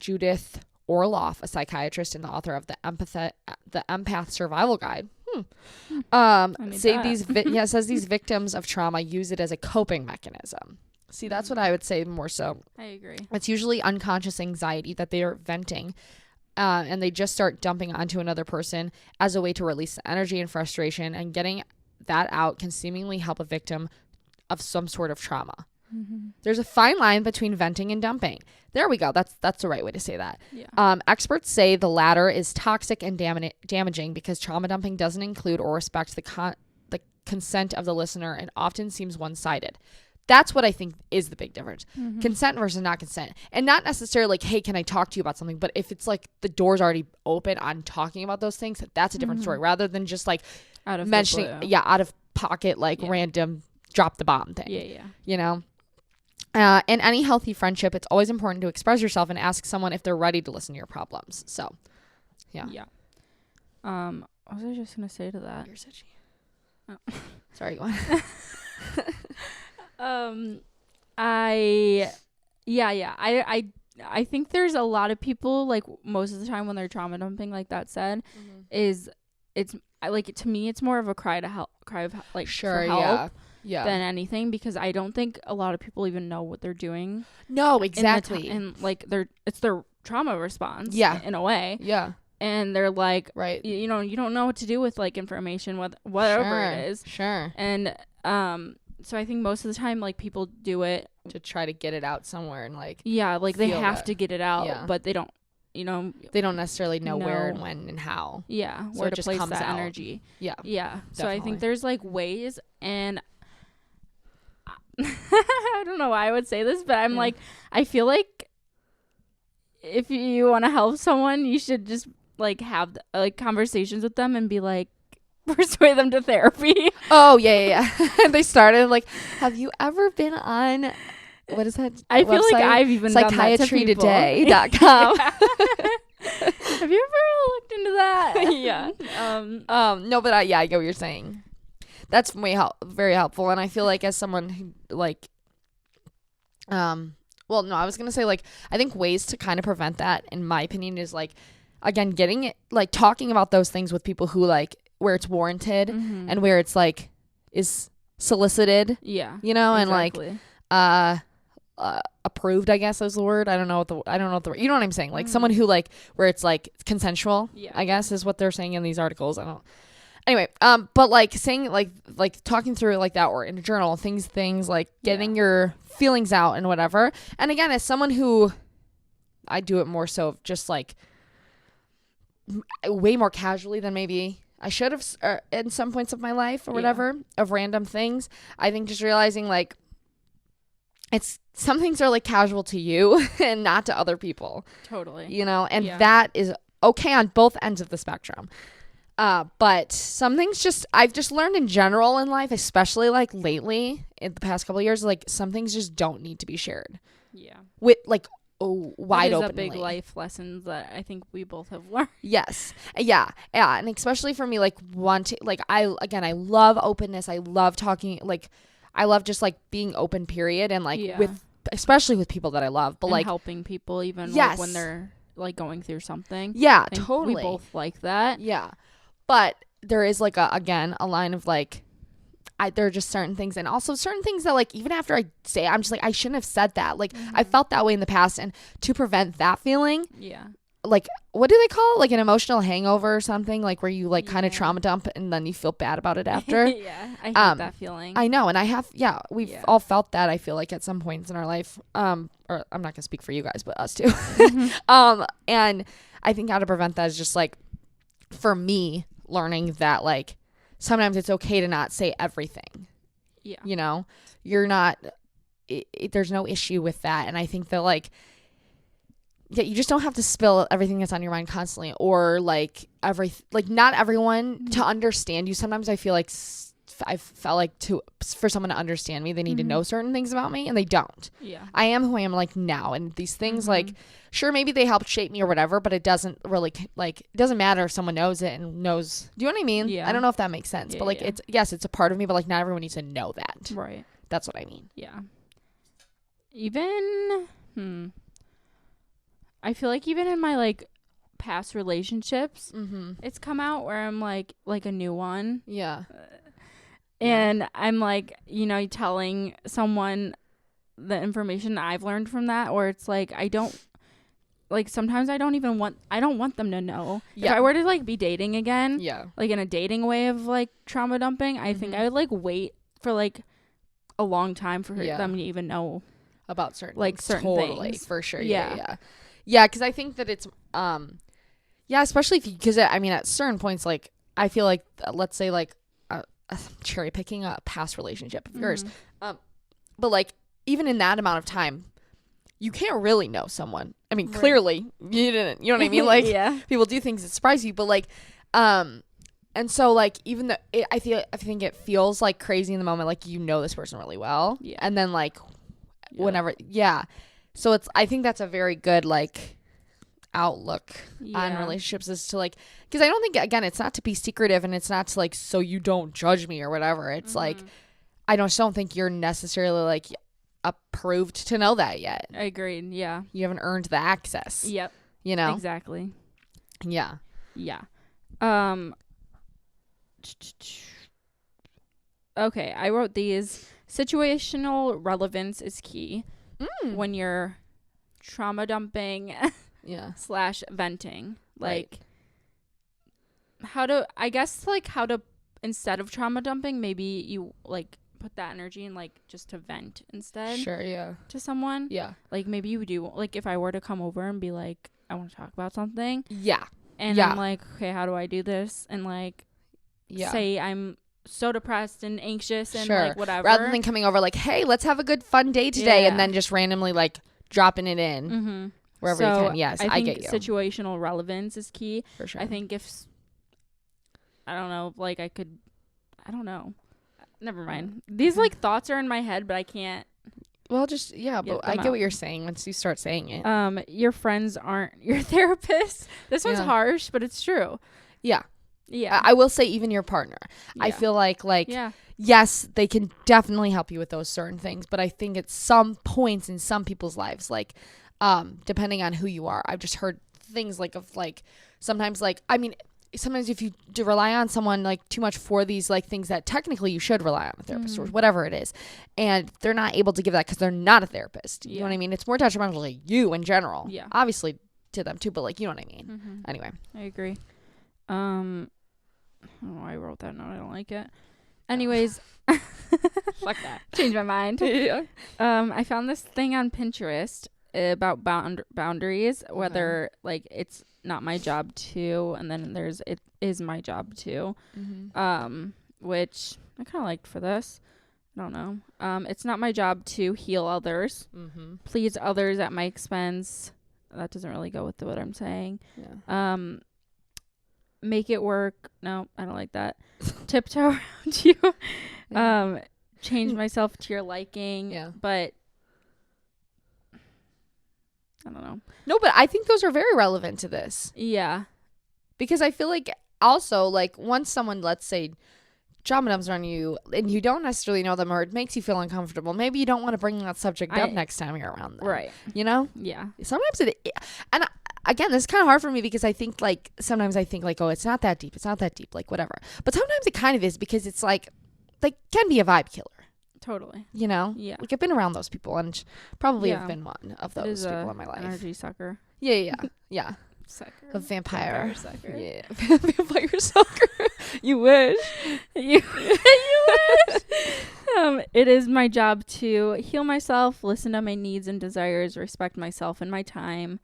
Judith Orloff, a psychiatrist and the author of the Empath Survival Guide, says these victims of trauma use it as a coping mechanism. See, that's what I would say more so. I agree. It's usually unconscious anxiety that they are venting, and they just start dumping onto another person as a way to release the energy and frustration, and getting that out can seemingly help a victim of some sort of trauma. Mm-hmm. There's a fine line between venting and dumping. There we go. That's the right way to say that. Yeah. Experts say the latter is toxic and damaging because trauma dumping doesn't include or respect the consent of the listener and often seems one-sided. That's what I think is the big difference. Mm-hmm. Consent versus not consent. And not necessarily like, hey, can I talk to you about something? But if it's like the door's already open on talking about those things, that's a different story rather than just like out of mentioning, out of pocket, like random drop the bomb thing. Yeah. You know? In any healthy friendship, it's always important to express yourself and ask someone if they're ready to listen to your problems. So, yeah. What was I just going to say to that? You're such Oh. Sorry, go on. I think there's a lot of people, like, most of the time when they're trauma dumping, like that said, to me it's more of a cry of help for help than anything, because I don't think a lot of people even know what they're doing. No, exactly. And like it's their trauma response in a way. Yeah. And they're like, right, you don't know what to do with like information, whatever it is. Sure. And so I think most of the time, like, people do it to try to get it out somewhere and like they have to get it out, but they don't, they don't necessarily know where and when and how. Yeah, so where to place that energy. Yeah. Definitely. So I think there's like ways, and I don't know why I would say this, but I'm like, I feel like if you want to help someone, you should just like have like conversations with them and be like, persuade them to therapy. Oh yeah. They started like, have you ever been on, what is that? I feel like I've even psychiatrytoday.com. Have you ever looked into that? Yeah. No, but I get what you're saying. That's very helpful. And I feel like as someone who like, well, no, I was going to say like, I think ways to kind of prevent that, in my opinion, is like, again, getting it, like talking about those things with people who like, where it's warranted and where it's like is solicited. Yeah. Exactly. And like, approved, I guess is the word. I don't know what the word, you know what I'm saying? Like someone who like, where it's like consensual, I guess is what they're saying in these articles. I don't. Anyway, but like saying like talking through it like that, or in a journal, things like getting your feelings out and whatever. And again, as someone who, I do it more so just like way more casually than maybe I should have in some points of my life or whatever, of random things. I think just realizing like some things are like casual to you and not to other people. Totally. And that is okay on both ends of the spectrum. But some things I've just learned in general in life, especially like lately in the past couple of years, like some things just don't need to be shared. Yeah. With like wide open. Big life lessons that I think we both have learned. Yes. Yeah. And especially for me, like I love openness. I love talking, like I love just like being open, period. And like especially with people that I love, but and like helping people even like, when they're like going through something. Yeah, totally. We both like that. Yeah. But there is like a line of like, there are just certain things, and also certain things that like even after I say, I'm just like, I shouldn't have said that. Like I felt that way in the past, and to prevent that feeling, like what do they call it? Like an emotional hangover or something, like where you like kind of trauma dump and then you feel bad about it after. I hate that feeling. I know, and I have. Yeah, we've all felt that. I feel like at some points in our life. Or I'm not gonna speak for you guys, but us too. And I think how to prevent that is just like, for me, learning that like sometimes it's okay to not say everything. Yeah. You're not, there's no issue with that. And I think that like, you just don't have to spill everything that's on your mind constantly, or like not everyone to understand you. Sometimes I feel like I felt like for someone to understand me, they need to know certain things about me, and they don't. Yeah. I am who I am like now, and these things like, sure, maybe they helped shape me or whatever, but it doesn't really like, it doesn't matter if someone knows it and knows. Do you know what I mean? Yeah. I don't know if that makes sense, but like it's a part of me, but like not everyone needs to know that. Right. That's what I mean. Yeah. Even I feel like even in my like past relationships, it's come out where I'm like a new one. Yeah. And I'm like, telling someone the information I've learned from that, or it's like, I don't, like, sometimes I don't want them to know. Yeah. If I were to like be dating again, like in a dating way of like trauma dumping, I think I would like wait for like a long time for them to even know about certain certain things. For sure. Yeah. Yeah, because I think that it's especially if you, because I mean at certain points, like I feel like let's say like cherry picking a past relationship of yours, but like even in that amount of time, you can't really know someone. I mean, clearly you didn't. You know what I mean? Like people do things that surprise you, but like and so like even though I think it feels like crazy in the moment, like you know this person really well, and then like whenever so it's, I think that's a very good like outlook on relationships, is to like, because I don't think, again, it's not to be secretive and it's not to like so you don't judge me or whatever. It's like I just don't think you're necessarily like approved to know that yet. I agree. Yeah, you haven't earned the access. Yep. You know, exactly. Yeah. Okay, I wrote these. Situational relevance is key when you're trauma dumping / venting. Like how to instead of trauma dumping, maybe you like put that energy in like just to vent instead. Sure, yeah. To someone. Yeah. Like maybe you would do, like if I were to come over and be like, I want to talk about something. Yeah. And I'm like, okay, how do I do this? And like say I'm so depressed and anxious and like whatever. Rather than coming over like, hey, let's have a good fun day today, and then just randomly like dropping it in wherever you can. Yes, I get you. Situational relevance is key. For sure. I think if I don't know, like I don't know. Never mind. These like thoughts are in my head, but I can't. Well, just but I get what you're saying once you start saying it. Your friends aren't your therapist. This one's harsh, but it's true. Yeah. Yeah. I will say even your partner. Yeah. I feel like yes, they can definitely help you with those certain things, but I think at some points in some people's lives, like depending on who you are, I've just heard things like of like sometimes like, I mean, sometimes if you do rely on someone like too much for these like things that technically you should rely on a therapist or whatever it is, and they're not able to give that because they're not a therapist. You know what I mean? It's more detrimental to you in general. Yeah. Obviously to them too, but like, you know what I mean? Anyway. I agree. Oh, I wrote that note. I don't like it. Anyways. Fuck that. Change my mind. Yeah. I found this thing on Pinterest about boundaries, whether like it's not my job to, and then there's it is my job to, which I kind of liked for this. I don't know. It's not my job to heal others, please others at my expense. That doesn't really go with what I'm saying. Yeah. Make it work. No, I don't like that. Tiptoe around you. Change myself to your liking. Yeah. But I don't know. No, but I think those are very relevant to this. Yeah. Because I feel like also like once someone, let's say, trauma dumps on you and you don't necessarily know them or it makes you feel uncomfortable, maybe you don't want to bring that subject up next time you're around them. Right. You know? Yeah. Sometimes and again, this is kind of hard for me because I think like, sometimes I think like, oh, it's not that deep. It's not that deep. Like whatever. But sometimes it kind of is because it's like can be a vibe killer. Totally. You know? Yeah. Like I've been around those people and probably have been one of those people in my life. Energy sucker. Yeah. Sucker. A vampire sucker. Yeah. Vampire sucker. You wish. You wish. It is my job to heal myself, listen to my needs and desires, respect myself and my time,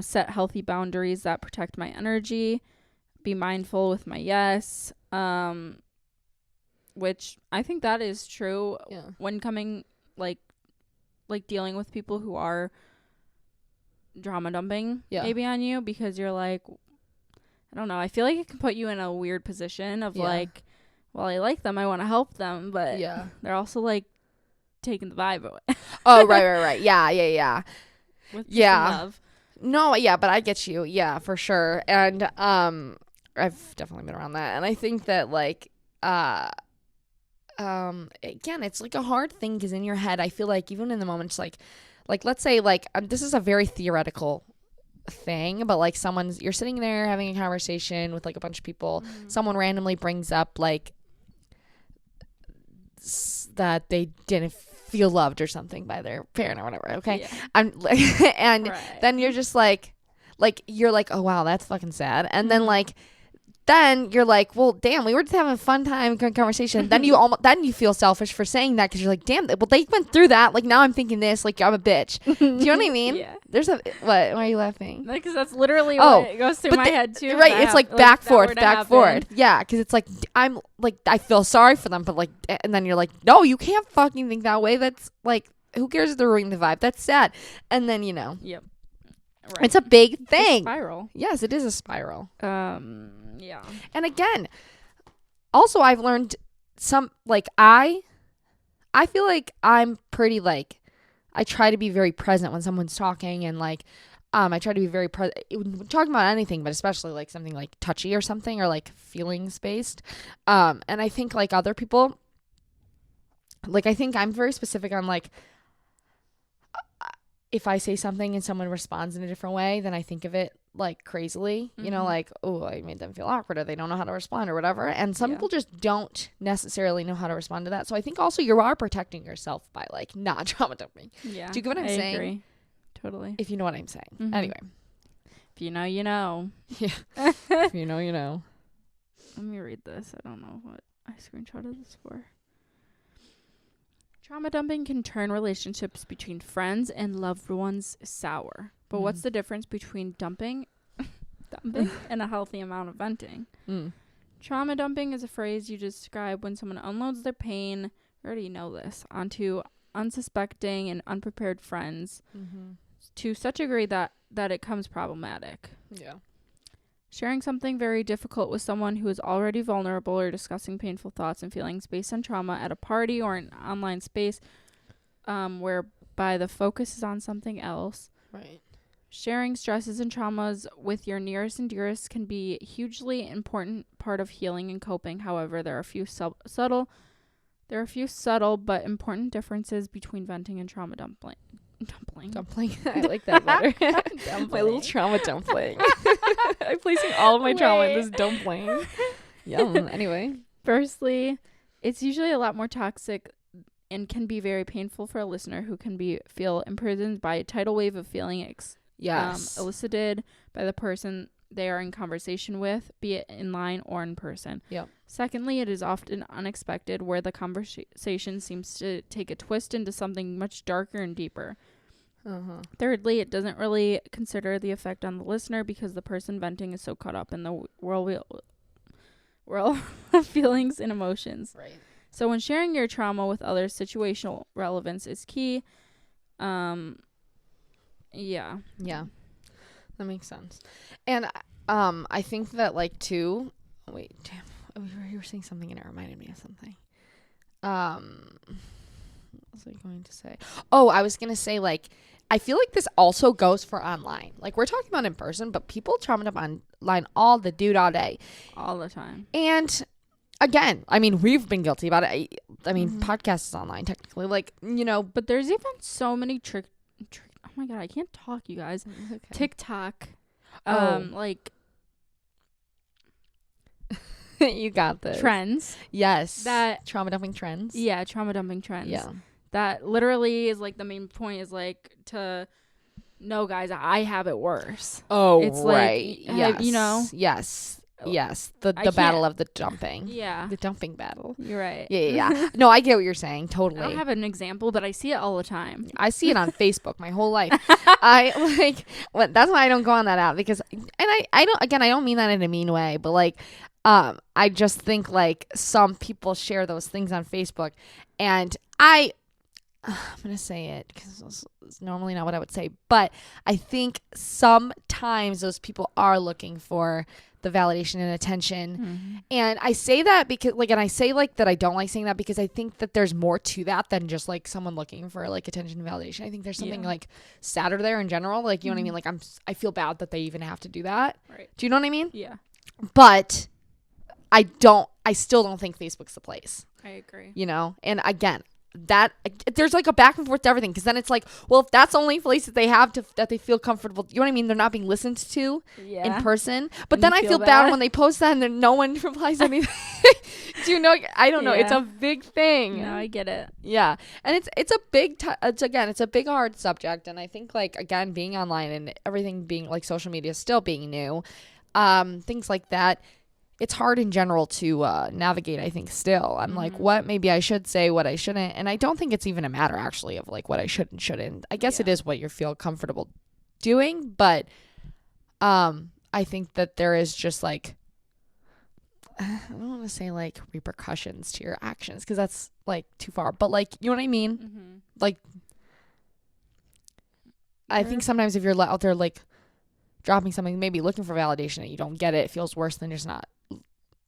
set healthy boundaries that protect my energy, be mindful with my yes, which I think that is true when coming like dealing with people who are drama dumping maybe on you, because you're like, I don't know, I feel like it can put you in a weird position of like, well, I like them, I want to help them, but they're also like taking the vibe away. Oh, right. Yeah. With love. No, yeah, but I get you. Yeah, for sure. And I've definitely been around that. And I think that like again, it's like a hard thing because in your head, I feel like even in the moment, it's like let's say like this is a very theoretical thing, but like you're sitting there having a conversation with like a bunch of people, someone randomly brings up like that they didn't feel loved or something by their parent or whatever, okay? And then you're just like you're like, oh wow, that's fucking sad. And then like then you're like, well, damn, we were just having a fun time, good conversation. Then you feel selfish for saying that because you're like, damn, well, they went through that. Like, now I'm thinking this, like, I'm a bitch. Do you know what I mean? Yeah. What? Why are you laughing? Because that's literally what goes through my head too. Right. It's like back, forth. Yeah. Because it's like, I'm like, I feel sorry for them, but like, and then you're like, no, you can't fucking think that way. That's like, who cares if they're ruining the vibe? That's sad. And then, Yep. Right. It's a big thing. It's a spiral. Yes, it is a spiral. Yeah. And again, also I've learned I feel like I'm pretty like, I try to be very present when someone's talking, and like, I try to be very present talking about anything, but especially like something like touchy or something, or like feelings based. And I think like other people, like, I think I'm very specific on like, if I say something and someone responds in a different way, then I think of it like crazily, you know, like, oh, I made them feel awkward, or they don't know how to respond or whatever. And some people just don't necessarily know how to respond to that. So I think also you are protecting yourself by like not trauma dumping. Yeah. Do you get what I'm saying? I agree. Totally. If you know what I'm saying. Anyway. If you know, you know. Yeah. If you know, you know. Let me read this. I don't know what I screenshotted this for. Trauma dumping can turn relationships between friends and loved ones sour. But what's the difference between dumping and a healthy amount of venting? Trauma dumping is a phrase you describe when someone unloads their pain, you already know this, onto unsuspecting and unprepared friends to such a degree that it becomes problematic. Yeah. Sharing something very difficult with someone who is already vulnerable, or discussing painful thoughts and feelings based on trauma at a party or an online space whereby the focus is on something else. Right. Sharing stresses and traumas with your nearest and dearest can be a hugely important part of healing and coping. However, there are a few subtle but important differences between venting and trauma dumping. I like that better. My little trauma dumpling. I'm placing all of my trauma in this dumpling. Yum. Anyway. Firstly, it's usually a lot more toxic and can be very painful for a listener who can feel imprisoned by a tidal wave of feeling elicited by the person they are in conversation with, be it in line or in person. Yep. Secondly, it is often unexpected, where the conversation seems to take a twist into something much darker and deeper. Thirdly, it doesn't really consider the effect on the listener, because the person venting is so caught up in the whirl of feelings and emotions. Right. So when sharing your trauma with others, situational relevance is key. Yeah. Yeah. That makes sense. And I think that like too, wait, damn, you were saying something and it reminded me of something. What was I going to say? Oh, I was going to say, like, I feel like this also goes for online. Like, we're talking about in person, but people trauma dump online all day. All the time. And again, I mean, we've been guilty about it. I mean, podcasts is online technically, like, you know. But there's even so many oh my God, I can't talk, you guys. Okay. TikTok. Like. You got this. Trends. Yes. That trauma dumping trends. Yeah, trauma dumping trends. Yeah. That literally is like the main point is like to no, guys, I have it worse. Oh, it's right. Like, yes. You know? Yes. Yes. The battle of the dumping. Yeah. The dumping battle. You're right. Yeah. No, I get what you're saying. Totally. I don't have an example, but I see it all the time. I see it on Facebook my whole life. That's why I don't go on that app, because, and I don't mean that in a mean way, but like, I just think like some people share those things on Facebook, and I'm going to say it because it's normally not what I would say, but I think sometimes those people are looking for the validation and attention. And I say that because and I say like that I don't like saying that, because I think that there's more to that than just like someone looking for like attention and validation. I think there's something like sadder there in general. Like, you know what I mean? Like I feel bad that they even have to do that. Right. Do you know what I mean? Yeah. But I still don't think Facebook's the place. I agree. You know? And again, that there's like a back and forth to everything, because then it's like, well, if that's the only place that they have that they feel comfortable, you know what I mean, they're not being listened to in person. But then I feel bad when they post that and then no one replies anything. Do you know? I don't know. It's a big thing. No, I get it. Yeah. And it's a big it's a big hard subject. And I think like, again, being online and everything being like social media still being new, things like that, it's hard in general to navigate, I think, still. I'm like, what maybe I should say, what I shouldn't. And I don't think it's even a matter, actually, of like what I should and shouldn't. I guess it is what you feel comfortable doing. But I think that there is just like, I don't want to say like repercussions to your actions because that's like too far. But like, you know what I mean? Like, I think sometimes if you're out there like dropping something, maybe looking for validation and you don't get it, it feels worse than just not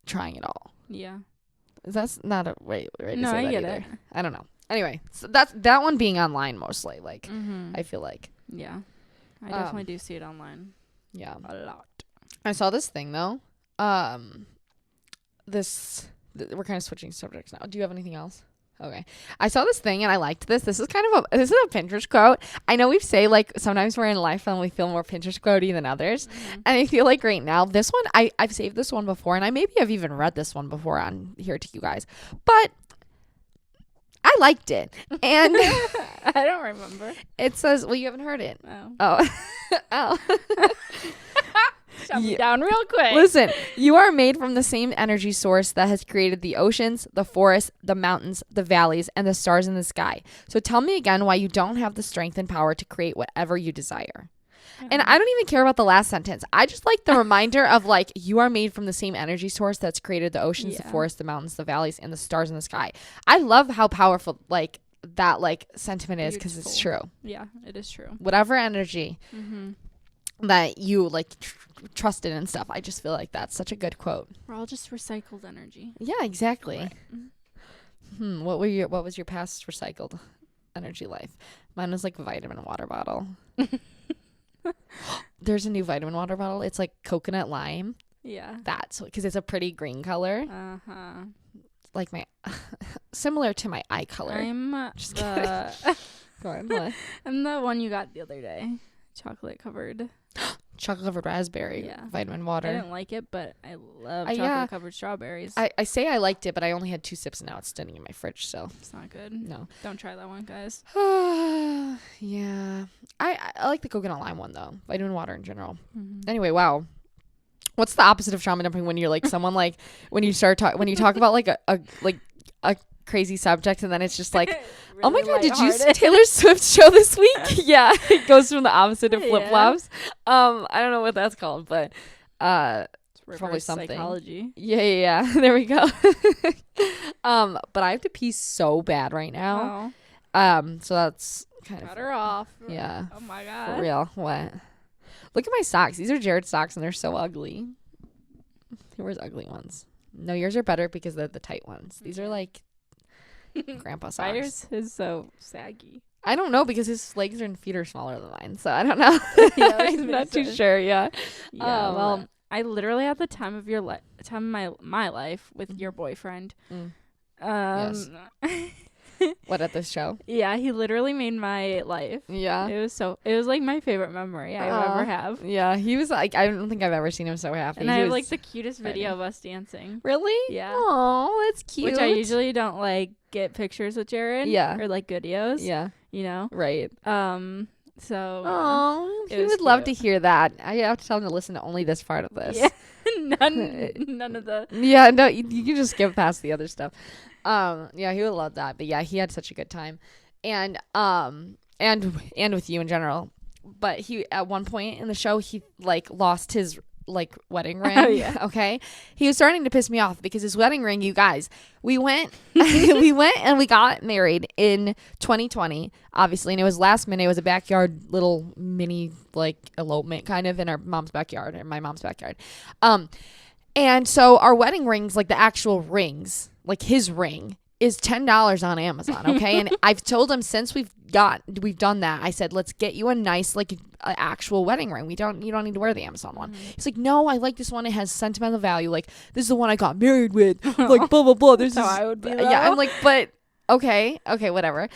trying at all. Yeah. That's not a right to say that I get either. it. I don't know. Anyway, so that's that one being online mostly. Like, I feel like. Yeah. I definitely do see it online. Yeah. A lot. I saw this thing though. We're kind of switching subjects now. Do you have anything else? Okay. I saw this thing and I liked this. This is a Pinterest quote. I know we say like sometimes we're in life and we feel more Pinterest quotey than others. And I feel like right now, this one, I've saved this one before and I maybe have even read this one before on here to you guys. But I liked it. And I don't remember. It says, well, you haven't heard it. Oh. Shut me down real quick. Listen, you are made from the same energy source that has created the oceans, the forests, the mountains, the valleys, and the stars in the sky. So tell me again why you don't have the strength and power to create whatever you desire. And I don't even care about the last sentence. I just like the reminder of like, you are made from the same energy source that's created the oceans, the forests, the mountains, the valleys, and the stars in the sky. I love how powerful like that like sentiment is because it's true. Yeah, it is true. Whatever energy that you like trusted and stuff. I just feel like that's such a good quote. We're all just recycled energy. Yeah, exactly. Right. What was your past recycled energy life? Mine was like vitamin water bottle. There's a new vitamin water bottle. It's like coconut lime. Yeah. That's because it's a pretty green color. Like my similar to my eye color. I'm just the Go on, what? I'm the one you got the other day. Chocolate covered raspberry vitamin water. I didn't like it, but I love chocolate covered strawberries. I say I liked it, but I only had 2 sips and now it's standing in my fridge, so it's not good. No. Don't try that one, guys. Yeah. I like the coconut lime one though. Vitamin water in general. Anyway, wow. What's the opposite of trauma dumping when you're like someone like when you talk about like a crazy subject and then it's just like really, oh my god, did you see Taylor Swift's show this week? Yeah, it goes from the opposite of flip flops. I don't know what that's called, but probably something. Psychology. Yeah. There we go. But I have to pee so bad right now. So that's kind Cut her off. Yeah. Oh my god. For real. What? Look at my socks. These are Jared's socks and they're so ugly. He wears ugly ones. No, yours are better because they're the tight ones. These are like grandpa socks. Yours is so saggy. I don't know because his legs and feet are smaller than mine, so I don't know. I'm not too sure. Yeah. Well, I literally had the time of my life with your boyfriend. Yes. What, at this show? Yeah, he literally made my life. Yeah. It was like my favorite memory I ever have. Yeah, he was like, I don't think I've ever seen him so happy. And I have like the cutest video of us dancing. Really? Yeah. Oh, that's cute. Which I usually don't like get pictures with Jared. Yeah. Or like videos. Yeah. You know? Right. So. Oh, he would love to hear that. I have to tell him to listen to only this part of this. Yeah. None of the. Yeah, no, you can just skip past the other stuff. Yeah, he would love that. But yeah, he had such a good time, and with you in general. But he at one point in the show he like lost his like wedding ring. Okay, he was starting to piss me off because his wedding ring. You guys, we went and we got married in 2020, obviously, and it was last minute. It was a backyard little mini like elopement kind of in our mom's backyard or my mom's backyard. And so our wedding rings, like the actual rings, like his ring, is $10 on Amazon, okay? And I've told him since we've done that, I said, let's get you a nice, like, actual wedding ring. You don't need to wear the Amazon one. He's like, no, I like this one. It has sentimental value. Like, this is the one I got married with. Like, blah, blah, blah. This is how I would be, though. Yeah, I'm like, but, okay, whatever.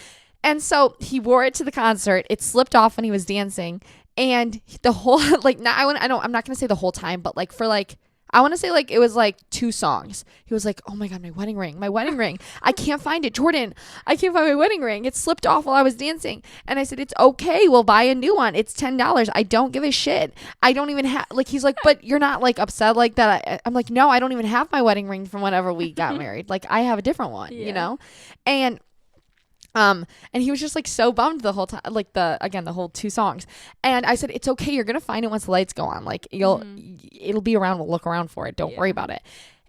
And so he wore it to the concert. It slipped off when he was dancing. And the whole, like, I'm not going to say the whole time, but, like, for, like, I want to say like it was like 2 songs. He was like, oh my God, my wedding ring. I can't find it. Jordan, I can't find my wedding ring. It slipped off while I was dancing. And I said, it's okay. We'll buy a new one. It's $10. I don't give a shit. I don't even have, like, he's like, but you're not like upset like that. I'm like, no, I don't even have my wedding ring from whenever we got married. Like I have a different one, you know? And he was just like so bummed the whole time, like the whole 2 songs. And I said, it's okay. You're going to find it once the lights go on. Like it'll be around. We'll look around for it. Don't worry about it.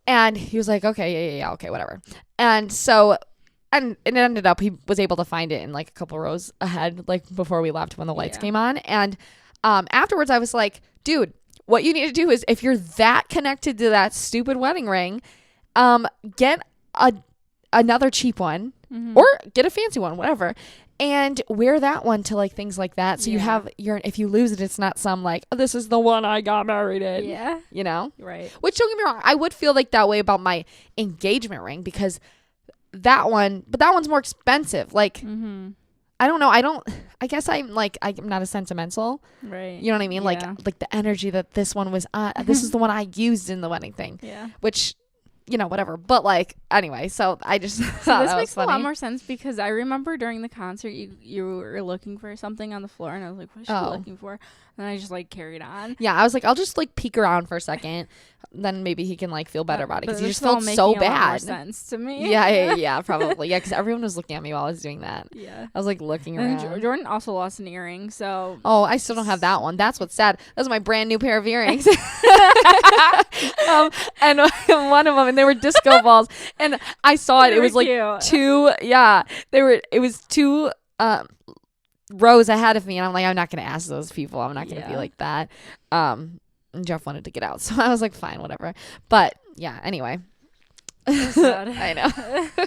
And he was like, okay, yeah. Okay, whatever. And so, and it ended up, he was able to find it in like a couple rows ahead, like before we left when the lights came on. And, afterwards I was like, dude, what you need to do is if you're that connected to that stupid wedding ring, get another cheap one. Or get a fancy one, whatever, and wear that one to like things like that. So you have if you lose it, it's not some like, oh, this is the one I got married in. Yeah. You know? Right. Which, don't get me wrong, I would feel like that way about my engagement ring because that one's more expensive. Like, I don't know. I guess I'm not as sentimental. Right. You know what I mean? Yeah. Like the energy that this one was on, this is the one I used in the wedding thing. Yeah. Which, you know, whatever. But like, anyway, so I just thought this that makes was funny. A lot more sense because I remember during the concert you were looking for something on the floor and I was like, what is she looking for? And I just like carried on. Yeah, I was like, I'll just like peek around for a second. Then maybe he can like feel better about it because he just felt so bad. More sense to me. Yeah, probably. Yeah, because everyone was looking at me while I was doing that. Yeah, I was like looking around. And Jordan also lost an earring, so. Oh, I still don't have that one. That's what's sad. That was my brand new pair of earrings. And one of them, and they were disco balls, and I saw it. It was like cute. 2. Yeah, it was 2. Rows ahead of me, and I'm like, I'm not gonna ask those people. I'm not gonna be like that. And Jeff wanted to get out, so I was like, fine, whatever. But yeah, anyway. I know.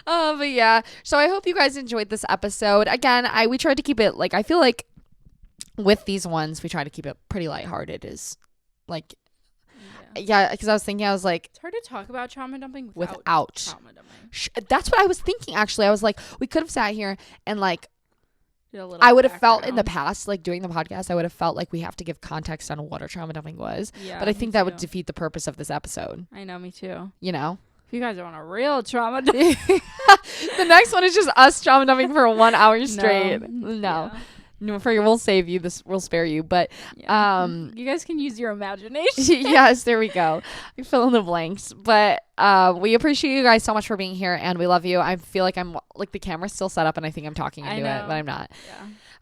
But yeah, so I hope you guys enjoyed this episode. Again, we tried to keep it like, I feel like with these ones we try to keep it pretty lighthearted. Is like, yeah, because I was like, it's hard to talk about trauma dumping without trauma dumping. That's what I was thinking. Actually, I was like, we could have sat here and like. I would have felt in the past, like doing the podcast, I would have felt like we have to give context on what our trauma dumping was. Yeah, but I think that would defeat the purpose of this episode. I know, me too. You know? If you guys want a real trauma dumping. The next one is just us trauma dumping for 1 hour straight. No. Yeah. No, we'll save you. We'll spare you. But you guys can use your imagination. Yes, there we go. We fill in the blanks. But we appreciate you guys so much for being here, and we love you. I feel like I'm like the camera's still set up, and I think I'm talking into it, but I'm not.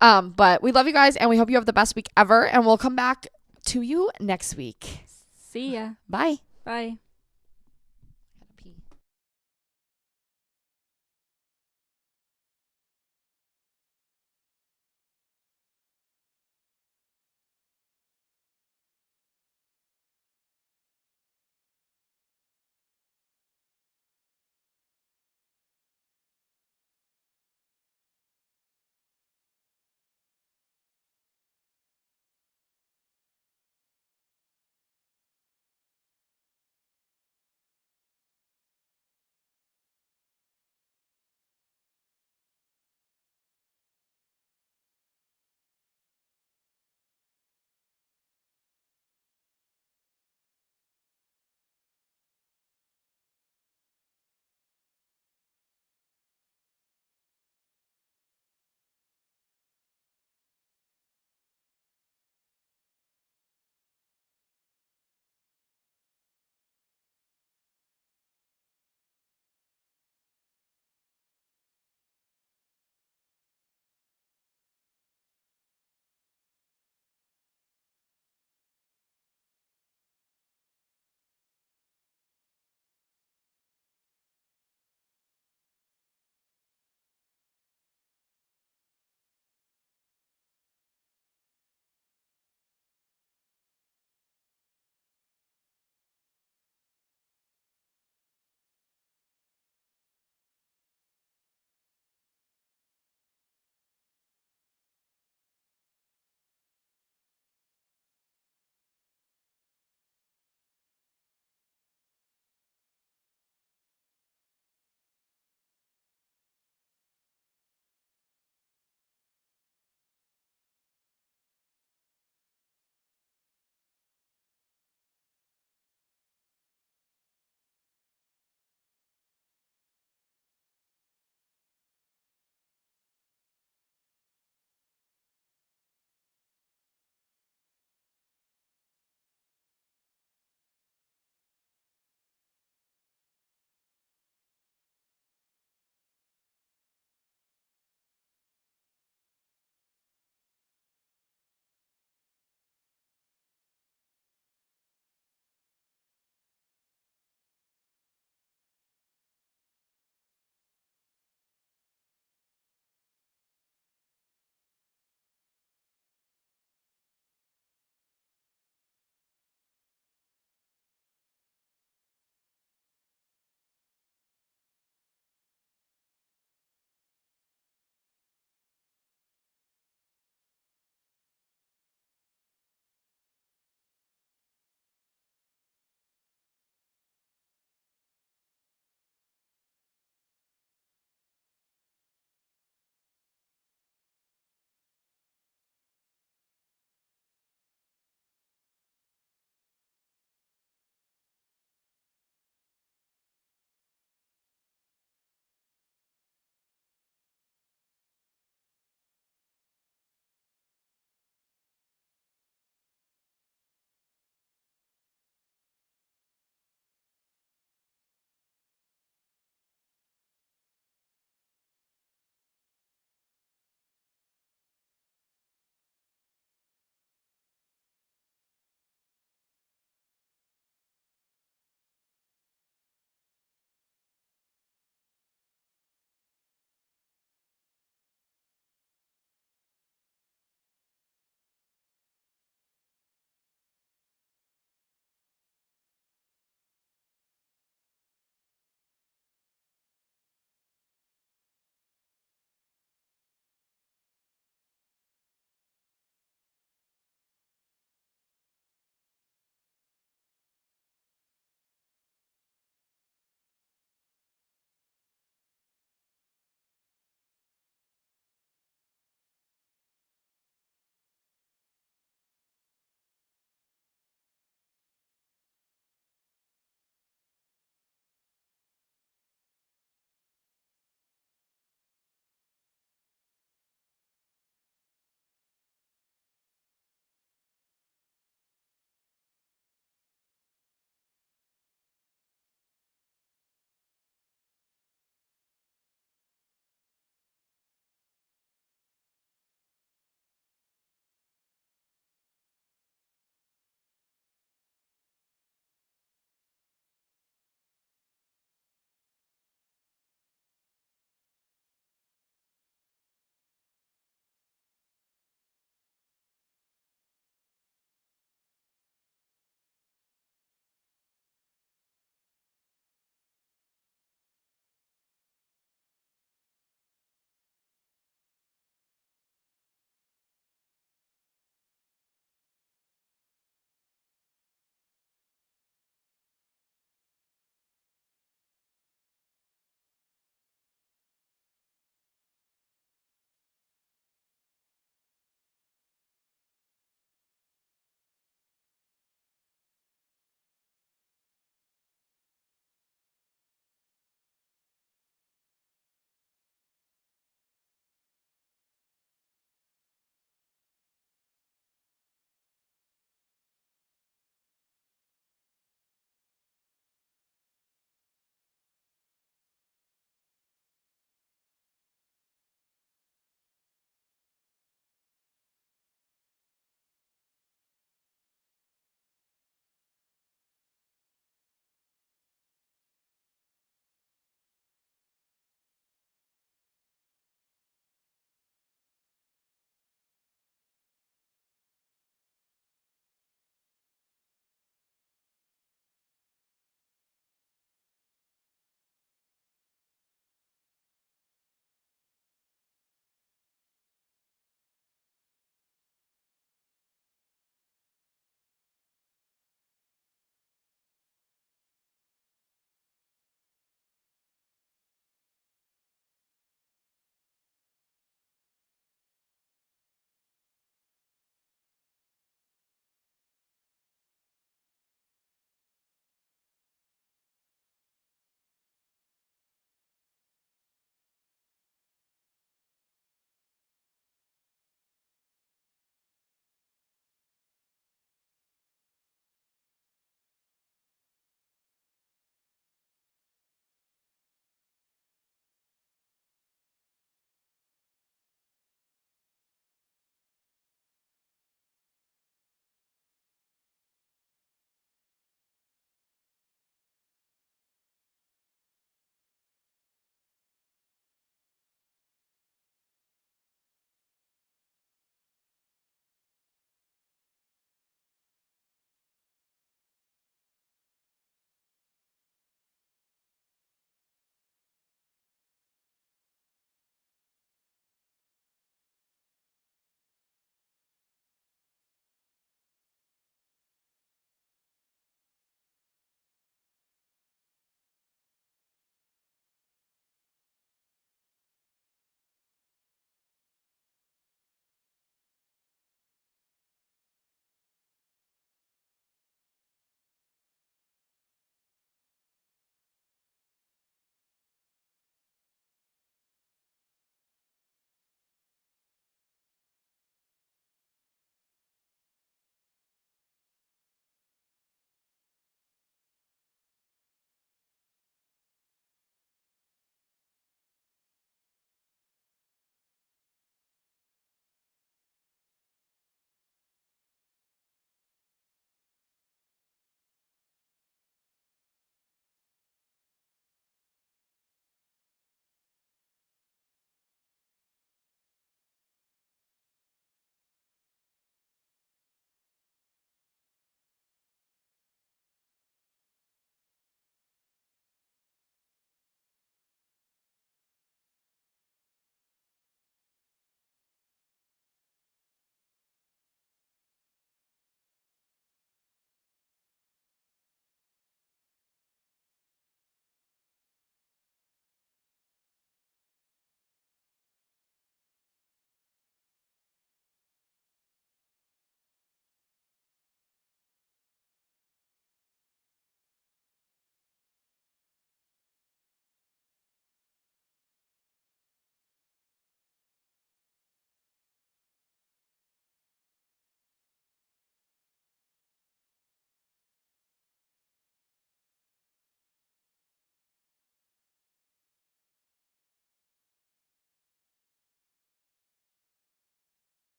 Yeah. But we love you guys, and we hope you have the best week ever. And we'll come back to you next week. See ya. Bye. Bye.